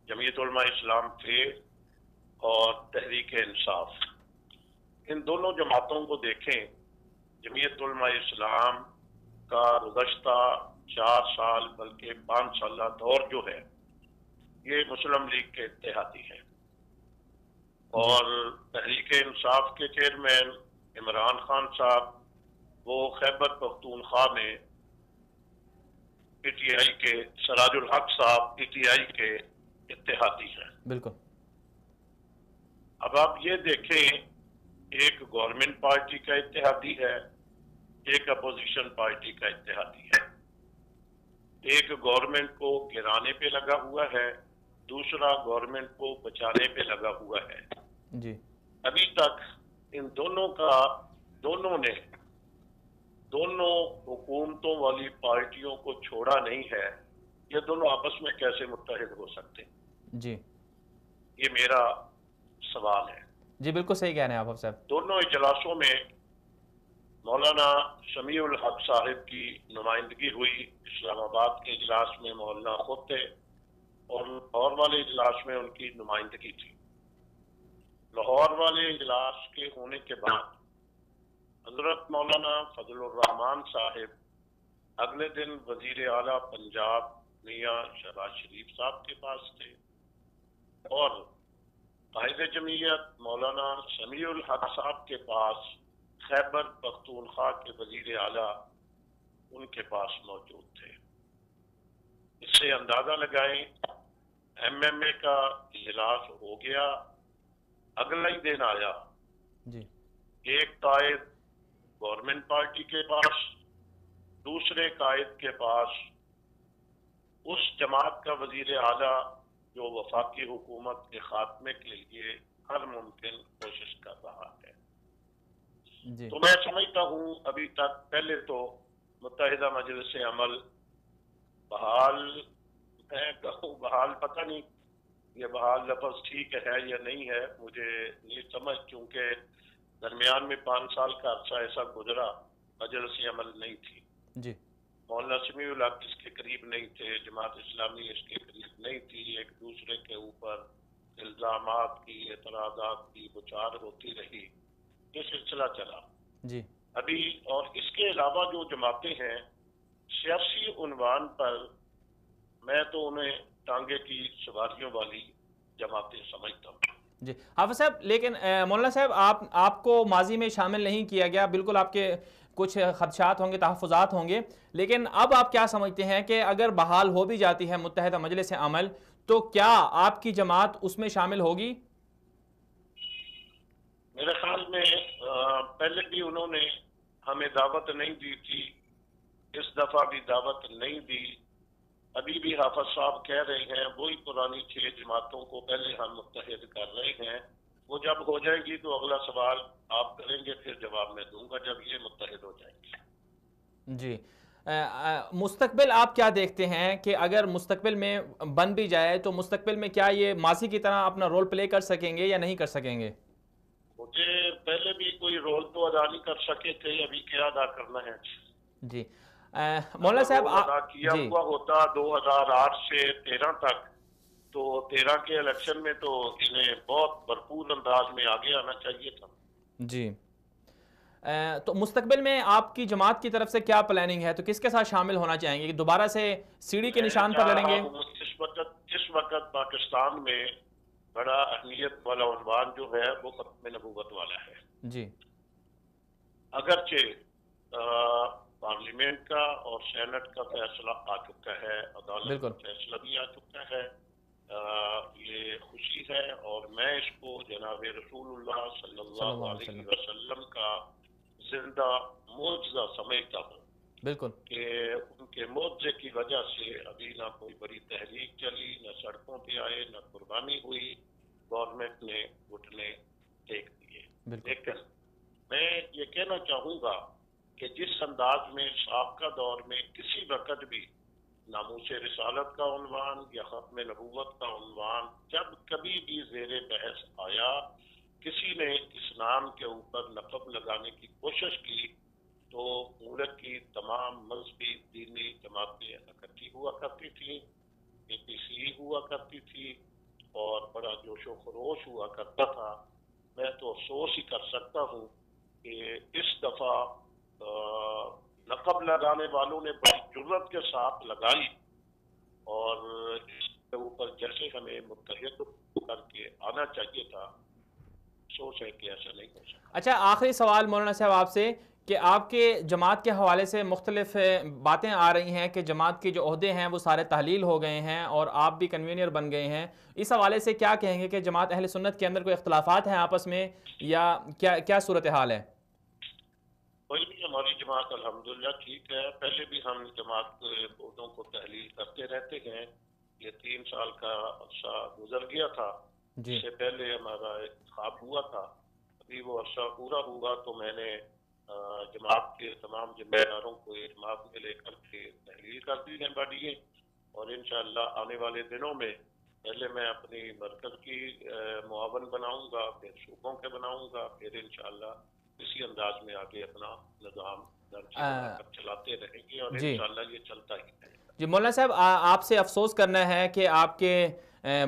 جمعیت علماء اسلام کے اور تحریک انصاف۔ ان دونوں جماعتوں کو دیکھیں، جمعیت علماء اسلام کا گزشتہ 4 سال بلکہ 5 سالہ دور جو ہے یہ مسلم لیگ کے اتحادی ہیں، اور تحریک انصاف کے چیئرمین عمران خان صاحب وہ خیبر پختونخوا میں پی ٹی آئی کے، سراج الحق صاحب پی ٹی آئی کے اتحادی ہیں۔ بالکل۔ اب آپ یہ دیکھیں، ایک گورنمنٹ پارٹی کا اتحادی ہے، ایک اپوزیشن پارٹی کا اتحادی ہے۔ ایک گورنمنٹ کو گرانے پہ لگا ہوا ہے، دوسرا گورنمنٹ کو بچانے پہ لگا ہوا ہے۔ جی ابھی تک ان دونوں نے دونوں حکومتوں والی پارٹیوں کو چھوڑا نہیں ہے۔ یہ دونوں آپس میں کیسے متحد ہو سکتے ہیں؟ جی یہ میرا سوال ہے۔ جی بالکل صحیح کہہ رہے ہیں آپ صاحب۔ دونوں اجلاسوں میں مولانا سمیع الحق صاحب کی نمائندگی ہوئی، اسلام آباد کے اجلاس میں مولانا خود تھے، اور لاہور والے اجلاس میں ان کی نمائندگی تھی۔ لاہور والے اجلاس کے ہونے کے بعد حضرت مولانا فضل الرحمان صاحب اگلے دن وزیر اعلیٰ پنجاب میاں شہباز شریف صاحب کے پاس تھے، اور قائد جمعیت مولانا سمیع الحق صاحب کے پاس خیبر پختونخوا کے وزیر اعلیٰ ان کے پاس موجود تھے۔ اس سے اندازہ لگائیں ایم ایم اے کا اجلاس ہو گیا، اگلا ہی دن آیا جی ایک قائد گورنمنٹ پارٹی کے پاس، دوسرے قائد کے پاس اس جماعت کا وزیر اعلیٰ جو وفاقی حکومت کے خاتمے کے لیے ہر ممکن کوشش کر رہا ہے۔ جی تو میں سمجھتا ہوں ابھی تک پہلے تو متحدہ مجلس عمل بحال ہے، کہوں بحال پتہ نہیں یہ بحال لفظ ٹھیک ہے یا نہیں ہے، مجھے یہ سمجھ، چونکہ درمیان میں 5 سال کا عرصہ ایسا گزرا مجلس عمل نہیں تھی، جی مولانا سمیع الحق اس کے قریب نہیں تھے، جماعت اسلامی اس کے قریب نہیں تھی، ایک دوسرے کے اوپر الزامات کی، اعتراضات کی بچار ہوتی رہی، یہ سلسلہ چلا۔ جی ابھی اور اس کے علاوہ جو جماعتیں ہیں سیاسی عنوان پر میں تو انہیں ٹانگے کی سواریوں والی جماعتیں سمجھتا ہوں۔ جی حافظ صاحب، لیکن مولانا صاحب آپ کو ماضی میں شامل نہیں کیا گیا، بالکل آپ کے کچھ خدشات ہوں گے، تحفظات ہوں گے، لیکن اب آپ کیا سمجھتے ہیں کہ اگر بحال ہو بھی جاتی ہے متحدہ مجلس عمل تو کیا آپ کی جماعت اس میں شامل ہوگی؟ میرے خیال میں پہلے بھی انہوں نے ہمیں دعوت نہیں دی تھی، اس دفعہ بھی دعوت نہیں دی، ابھی بھی حافظ صاحب کہہ رہے ہیں وہی پرانی 6 جماعتوں کو پہلے ہم متحد کر رہے ہیں، وہ جب ہو جائیں گی تو اگلا سوال آپ کریں گے، پھر جواب میں دوں گا جب یہ متحد ہو جائیں گے۔ جی مستقبل آپ کیا دیکھتے ہیں کہ اگر مستقبل میں بن بھی جائے تو مستقبل میں کیا یہ ماضی کی طرح اپنا رول پلے کر سکیں گے یا نہیں کر سکیں گے؟ مجھے پہلے بھی کوئی رول تو ادا نہیں کر سکے تھے، ابھی کیا ادا کرنا ہے؟ جی مولانا صاحب ادا کیا ہوا ہوتا 2008 سے 13 تک تو 13 کے الیکشن میں تو انہیں بہت بھرپور انداز میں آگے آنا چاہیے تھا۔ جی تو مستقبل میں آپ کی جماعت کی طرف سے کیا پلاننگ ہے؟ تو کس کے ساتھ شامل ہونا چاہیں گے؟ دوبارہ سے سیڑھی کے نشان پر لڑیں گے؟ اس وقت پاکستان میں بڑا اہمیت والا عنوان جو ہے وہ ختم نبوت والا ہے۔ جی اگرچہ پارلیمنٹ کا اور سینٹ کا فیصلہ آ چکا ہے، عدالت کا فیصلہ بھی آ چکا ہے، یہ خوشی ہے، اور میں اس کو جناب رسول اللہ صلی اللہ علیہ وسلم کا زندہ معجزہ سمجھتا ہوں، بالکل، کہ ان کے معجزے کی وجہ سے ابھی نہ کوئی بڑی تحریک چلی، نہ سڑکوں پہ آئے، نہ قربانی ہوئی، گورنمنٹ نے گھٹنے ٹیک دیے۔ لیکن میں یہ کہنا چاہوں گا کہ جس انداز میں سابقہ دور میں کسی وقت بھی ناموس رسالت کا عنوان یا ختم نبوت کا عنوان جب کبھی بھی زیر بحث آیا، کسی نے اسلام کے اوپر نقب لگانے کی کوشش کی، تو ملک کی تمام مذہبی دینی جماعتیں اکٹھی ہوا کرتی تھیں، اے پی سی ہوا کرتی تھی، اور بڑا جوش و خروش ہوا کرتا تھا۔ میں تو افسوس ہی کر سکتا ہوں کہ اس دفعہ نقب لگانے والوں نے بڑی جرت کے ساتھ لگائی، اور اس کے اوپر جیسے ہمیں متحد کر کے آنا چاہیے تھا، افسوس ہے کہ ایسا نہیں ہو سکا۔ اچھا، آخری سوال مولانا صاحب آپ سے، کہ آپ کے جماعت کے حوالے سے مختلف باتیں آ رہی ہیں کہ جماعت کے جو عہدے ہیں وہ سارے تحلیل ہو گئے ہیں اور آپ بھی کنوینر بن گئے ہیں، اس حوالے سے کیا کہیں گے کہ جماعت اہل سنت کے اندر کوئی اختلافات ہیں آپس میں، یا کیا صورتحال ہے؟ کوئی نہیں، ہماری جماعت الحمدللہ ٹھیک ہے، پہلے بھی ہم جماعت کے عہدوں کو تحلیل کرتے رہتے ہیں، یہ 3 سال کا عرصہ گزر گیا تھا، اس سے پہلے ہمارا انتخاب ہوا تھا، ابھی وہ عرصہ پورا ہوا تو میں نے جماعت کے تمام ذمہ داروں کو اجماع میں لے کر کے تحلیل کر دی ہے باڈی، اور انشاءاللہ آنے والے دنوں میں پہلے میں اپنی مرکز کی معاون بناؤں گا، پھر صوبوں کے بناؤں گا، پھر انشاءاللہ اسی انداز میں آگے اپنا نظام چلاتے رہیں گے، اور انشاءاللہ یہ چلتا ہی رہے گا۔ جی مولانا صاحب، آپ سے افسوس کرنا ہے کہ آپ کے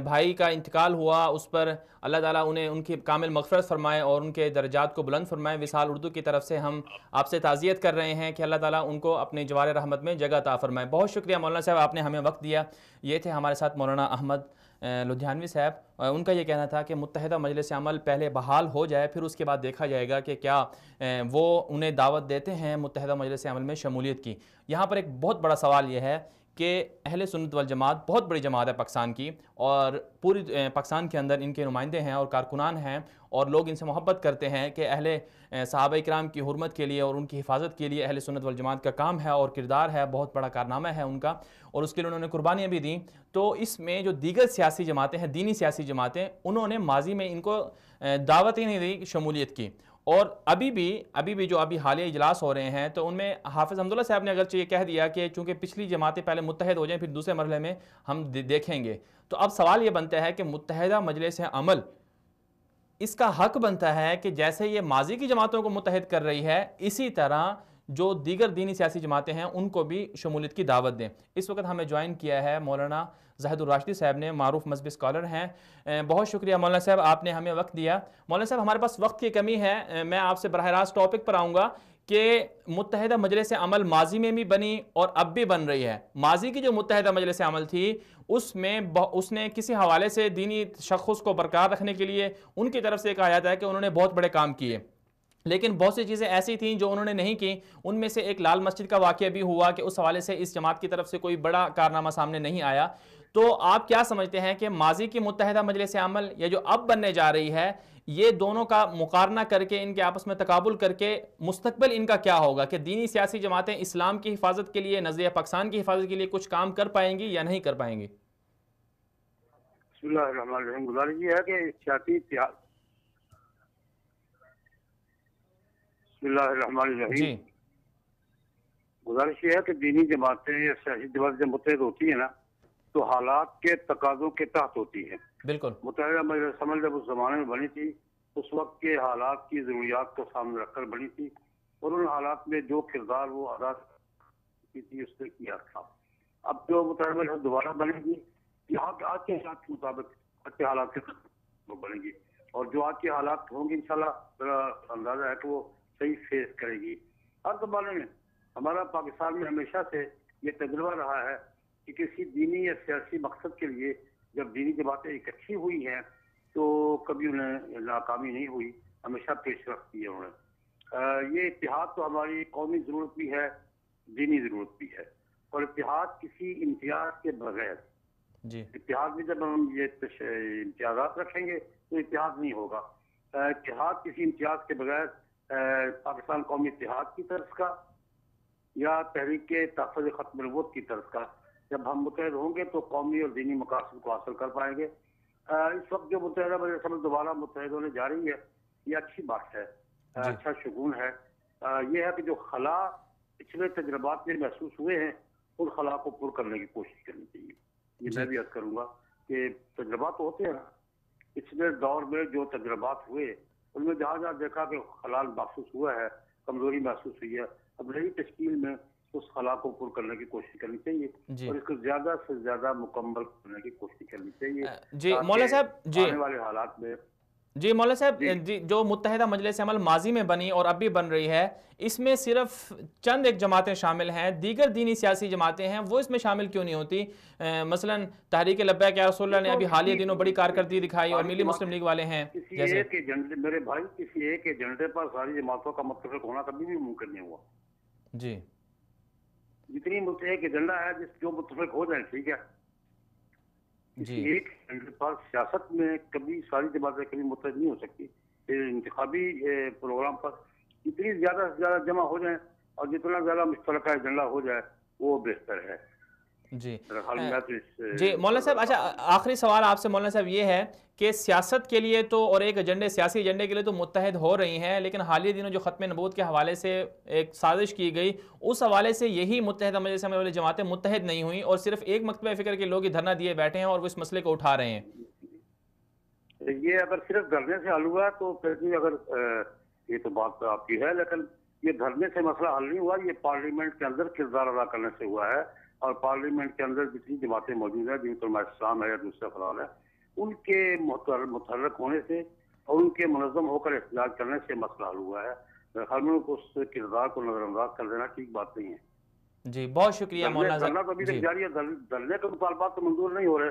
بھائی کا انتقال ہوا، اس پر اللہ تعالیٰ انہیں ان کی کامل مغفرت فرمائے اور ان کے درجات کو بلند فرمائے۔ وصال اردو کی طرف سے ہم آپ سے تعزیت کر رہے ہیں کہ اللہ تعالیٰ ان کو اپنے جوار رحمت میں جگہ عطا فرمائے۔ بہت شکریہ مولانا صاحب، آپ نے ہمیں وقت دیا۔ یہ تھے ہمارے ساتھ مولانا احمد لدھیانوی صاحب، ان کا یہ کہنا تھا کہ متحدہ مجلس عمل پہلے بحال ہو جائے، پھر اس کے بعد دیکھا جائے گا کہ کیا وہ انہیں دعوت دیتے ہیں متحدہ مجلس عمل میں شمولیت کی۔ یہاں پر ایک بہت بڑا سوال یہ ہے کہ اہل سنت والجماعت بہت بڑی جماعت ہے پاکستان کی، اور پوری پاکستان کے اندر ان کے نمائندے ہیں اور کارکنان ہیں، اور لوگ ان سے محبت کرتے ہیں کہ اہل صحابہ کرام کی حرمت کے لیے اور ان کی حفاظت کے لیے اہل سنت والجماعت کا کام ہے اور کردار ہے، بہت بڑا کارنامہ ہے ان کا، اور اس کے لیے انہوں نے قربانیاں بھی دیں۔ تو اس میں جو دیگر سیاسی جماعتیں ہیں، دینی سیاسی جماعتیں، انہوں نے ماضی میں ان کو دعوت ہی نہیں دی شمولیت کی، اور ابھی بھی جو حالیہ اجلاس ہو رہے ہیں تو ان میں حافظ حمداللہ صاحب نے اگرچہ یہ کہہ دیا کہ چونکہ پچھلی جماعتیں پہلے متحد ہو جائیں پھر دوسرے مرحلے میں ہم دیکھیں گے، تو اب سوال یہ بنتا ہے کہ متحدہ مجلس عمل اس کا حق بنتا ہے کہ جیسے یہ ماضی کی جماعتوں کو متحد کر رہی ہے، اسی طرح جو دیگر دینی سیاسی جماعتیں ہیں ان کو بھی شمولیت کی دعوت دیں۔ اس وقت ہمیں جوائن کیا ہے مولانا زاہد الراشدی صاحب نے، معروف مذہبی اسکالر ہیں۔ بہت شکریہ مولانا صاحب، آپ نے ہمیں وقت دیا۔ مولانا صاحب، ہمارے پاس وقت کی کمی ہے، میں آپ سے براہ راست ٹاپک پر آؤں گا کہ متحدہ مجلس عمل ماضی میں بھی بنی اور اب بھی بن رہی ہے۔ ماضی کی جو متحدہ مجلس عمل تھی اس نے کسی حوالے سے دینی تشخص کو برقرار رکھنے کے لیے ان کی طرف سے کہا جاتا ہے کہ انہوں نے بہت بڑے کام کیے، لیکن بہت سی چیزیں ایسی تھیں جو انہوں نے نہیں کی۔ ان میں سے ایک لال مسجد کا واقعہ بھی ہوا کہ اس حوالے سے اس جماعت کی طرف سے کوئی بڑا کارنامہ سامنے نہیں آیا۔ تو آپ کیا سمجھتے ہیں کہ ماضی کی متحدہ مجلس عمل یا جو اب بننے جا رہی ہے، یہ دونوں کا مقارنہ کر کے ان کے آپس میں تقابل کر کے مستقبل ان کا کیا ہوگا کہ دینی سیاسی جماعتیں اسلام کی حفاظت کے لیے، نظریہ پاکستان کی حفاظت کے لیے کچھ کام کر پائیں گی یا نہیں کر پائیں گی؟ بسم اللہ الرحمن الرحیم۔ گزارش یہ ہے کہ سیاسی اتحاد، بسم اللہ الرحمن الرحیم جی، گزارش یہ ہے کہ دینی جماعتیں یا سیاسی جماعتیں جب متحد ہوتی ہیں نا تو حالات کے تقاضوں کے تحت ہوتی ہیں۔ بالکل۔ متحدہ مجلس عمل جب اس زمانے میں بنی تھی، اس وقت کے حالات کی ضروریات کو سامنے رکھ کر بنی تھی، اور ان حالات میں جو کردار وہ ادا کی تھی اس نے کیا تھا۔ اب جو متحدہ مجلس دوبارہ بنے گی، یہاں کے آج کے حالات کے مطابق آج کے حالات کے وہ بنے گی، اور جو آج کے حالات ہوں گے انشاءاللہ میرا اندازہ ہے کہ وہ صحیح فیس کرے گی۔ ہر زمانے میں ہمارا پاکستان میں ہمیشہ سے یہ تجربہ رہا ہے کہ کسی دینی یا سیاسی مقصد کے لیے جب دینی جماعتیں اکٹھی ہوئی ہیں تو کبھی انہیں ناکامی نہیں ہوئی، ہمیشہ پیش رفت کی ہے انہوں نے۔ یہ اتحاد تو ہماری قومی ضرورت بھی ہے، دینی ضرورت بھی ہے، اور اتحاد کسی امتیاز کے بغیر، جی، اتحاد میں جب ہم یہ امتیازات رکھیں گے تو اتحاد نہیں ہوگا۔ اتحاد کسی امتیاز کے بغیر پاکستان قومی اتحاد کی طرف کا یا تحریک تحفظ ختم نبوت کی طرف کا جب ہم متحد ہوں گے تو قومی اور دینی مقاصد کو حاصل کر پائیں گے۔ اس وقت جو متحدہ مجلس عمل دوبارہ متحد ہونے جا رہی ہے، یہ اچھی بات ہے، اچھا شگون ہے۔ یہ ہے کہ جو خلا پچھلے تجربات میں محسوس ہوئے ہیں ان خلا کو پر کرنے کی کوشش کرنی چاہیے۔ یہ میں بھی عرض کروں گا کہ تجربات تو ہوتے ہیں نا، پچھلے دور میں جو تجربات ہوئے ان میں جہاں جہاں دیکھا کہ خلال محسوس ہوا ہے، کمزوری محسوس ہوئی ہے، اب نئی تشکیل میں اس خلا کو پر کرنے کی کوشش کرنی چاہیے اور اس کو زیادہ سے زیادہ مکمل کرنے کی کوشش کرنی چاہیے۔ جی مولانا صاحب، جی آنے والے حالات میں جی مولانا صاحب، جی جو متحدہ مجلس عمل ماضی میں بنی اور اب بھی بن رہی ہے، اس میں صرف چند ایک جماعتیں شامل ہیں، دیگر دینی سیاسی جماعتیں ہیں، وہ اس میں شامل کیوں نہیں ہوتی؟ مثلا تحریک لبیک یا رسول اللہ نے ابھی حالیہ دنوں بڑی کارکردگی دکھائی، اور ملی مسلم لیگ والے ہیں کسی ایک ایجنڈے، میرے بھائی کسی ایک ایجنڈے پر ساری جماعتوں کا متفق ہونا کبھی بھی ممکن نہیں ہوا۔ جی، جتنی ایک ایجنڈا ہے جو متفق ہو جائے ٹھیک ہے، جی، ایک ایجنڈے پر سیاست میں کبھی ساری جماعتیں کبھی متحد نہیں ہو سکتی۔ انتخابی پروگرام پر جتنی زیادہ سے زیادہ جمع ہو جائیں اور جتنا زیادہ مشترکہ ایجنڈا ہو جائے وہ بہتر ہے۔ جی جی مولانا صاحب، اچھا آخری سوال آپ سے مولانا صاحب یہ ہے کہ سیاست کے لیے تو اور ایک ایجنڈے، سیاسی ایجنڈے کے لیے تو متحد ہو رہی ہیں، لیکن حالیہ دنوں جو ختم نبوت کے حوالے سے ایک سازش کی گئی، اس حوالے سے یہی متحدہ مجلس عمل والی جماعتیں متحد نہیں ہوئیں اور صرف ایک مکتبہ فکر کے لوگ ہی دھرنا دیے بیٹھے ہیں اور وہ اس مسئلے کو اٹھا رہے ہیں۔ یہ اگر صرف دھرنے سے حل ہوا تو پھر بھی اگر یہ تو بات آپ کی ہے، لیکن یہ دھرنے سے مسئلہ حل نہیں ہوا، یہ پارلیمنٹ کے اندر کردار ادا کرنے سے ہوا ہے، اور پارلیمنٹ کے اندر جتنی جماعتیں موجود ہیں، جن علماء اسلام ہے یا دوسرے افراد ہیں، ان کے متحرک ہونے سے اور ان کے منظم ہو کر احتجاج کرنے سے مسئلہ حل ہوا ہے۔ میرے خیال میں اس کردار کو نظر انداز کر دینا ٹھیک بات نہیں ہے۔ جی بہت شکریہ مولانا دھرنا تو ابھی تک جاری ہے، دھرنے کے مطالبات تو منظور نہیں ہو رہے،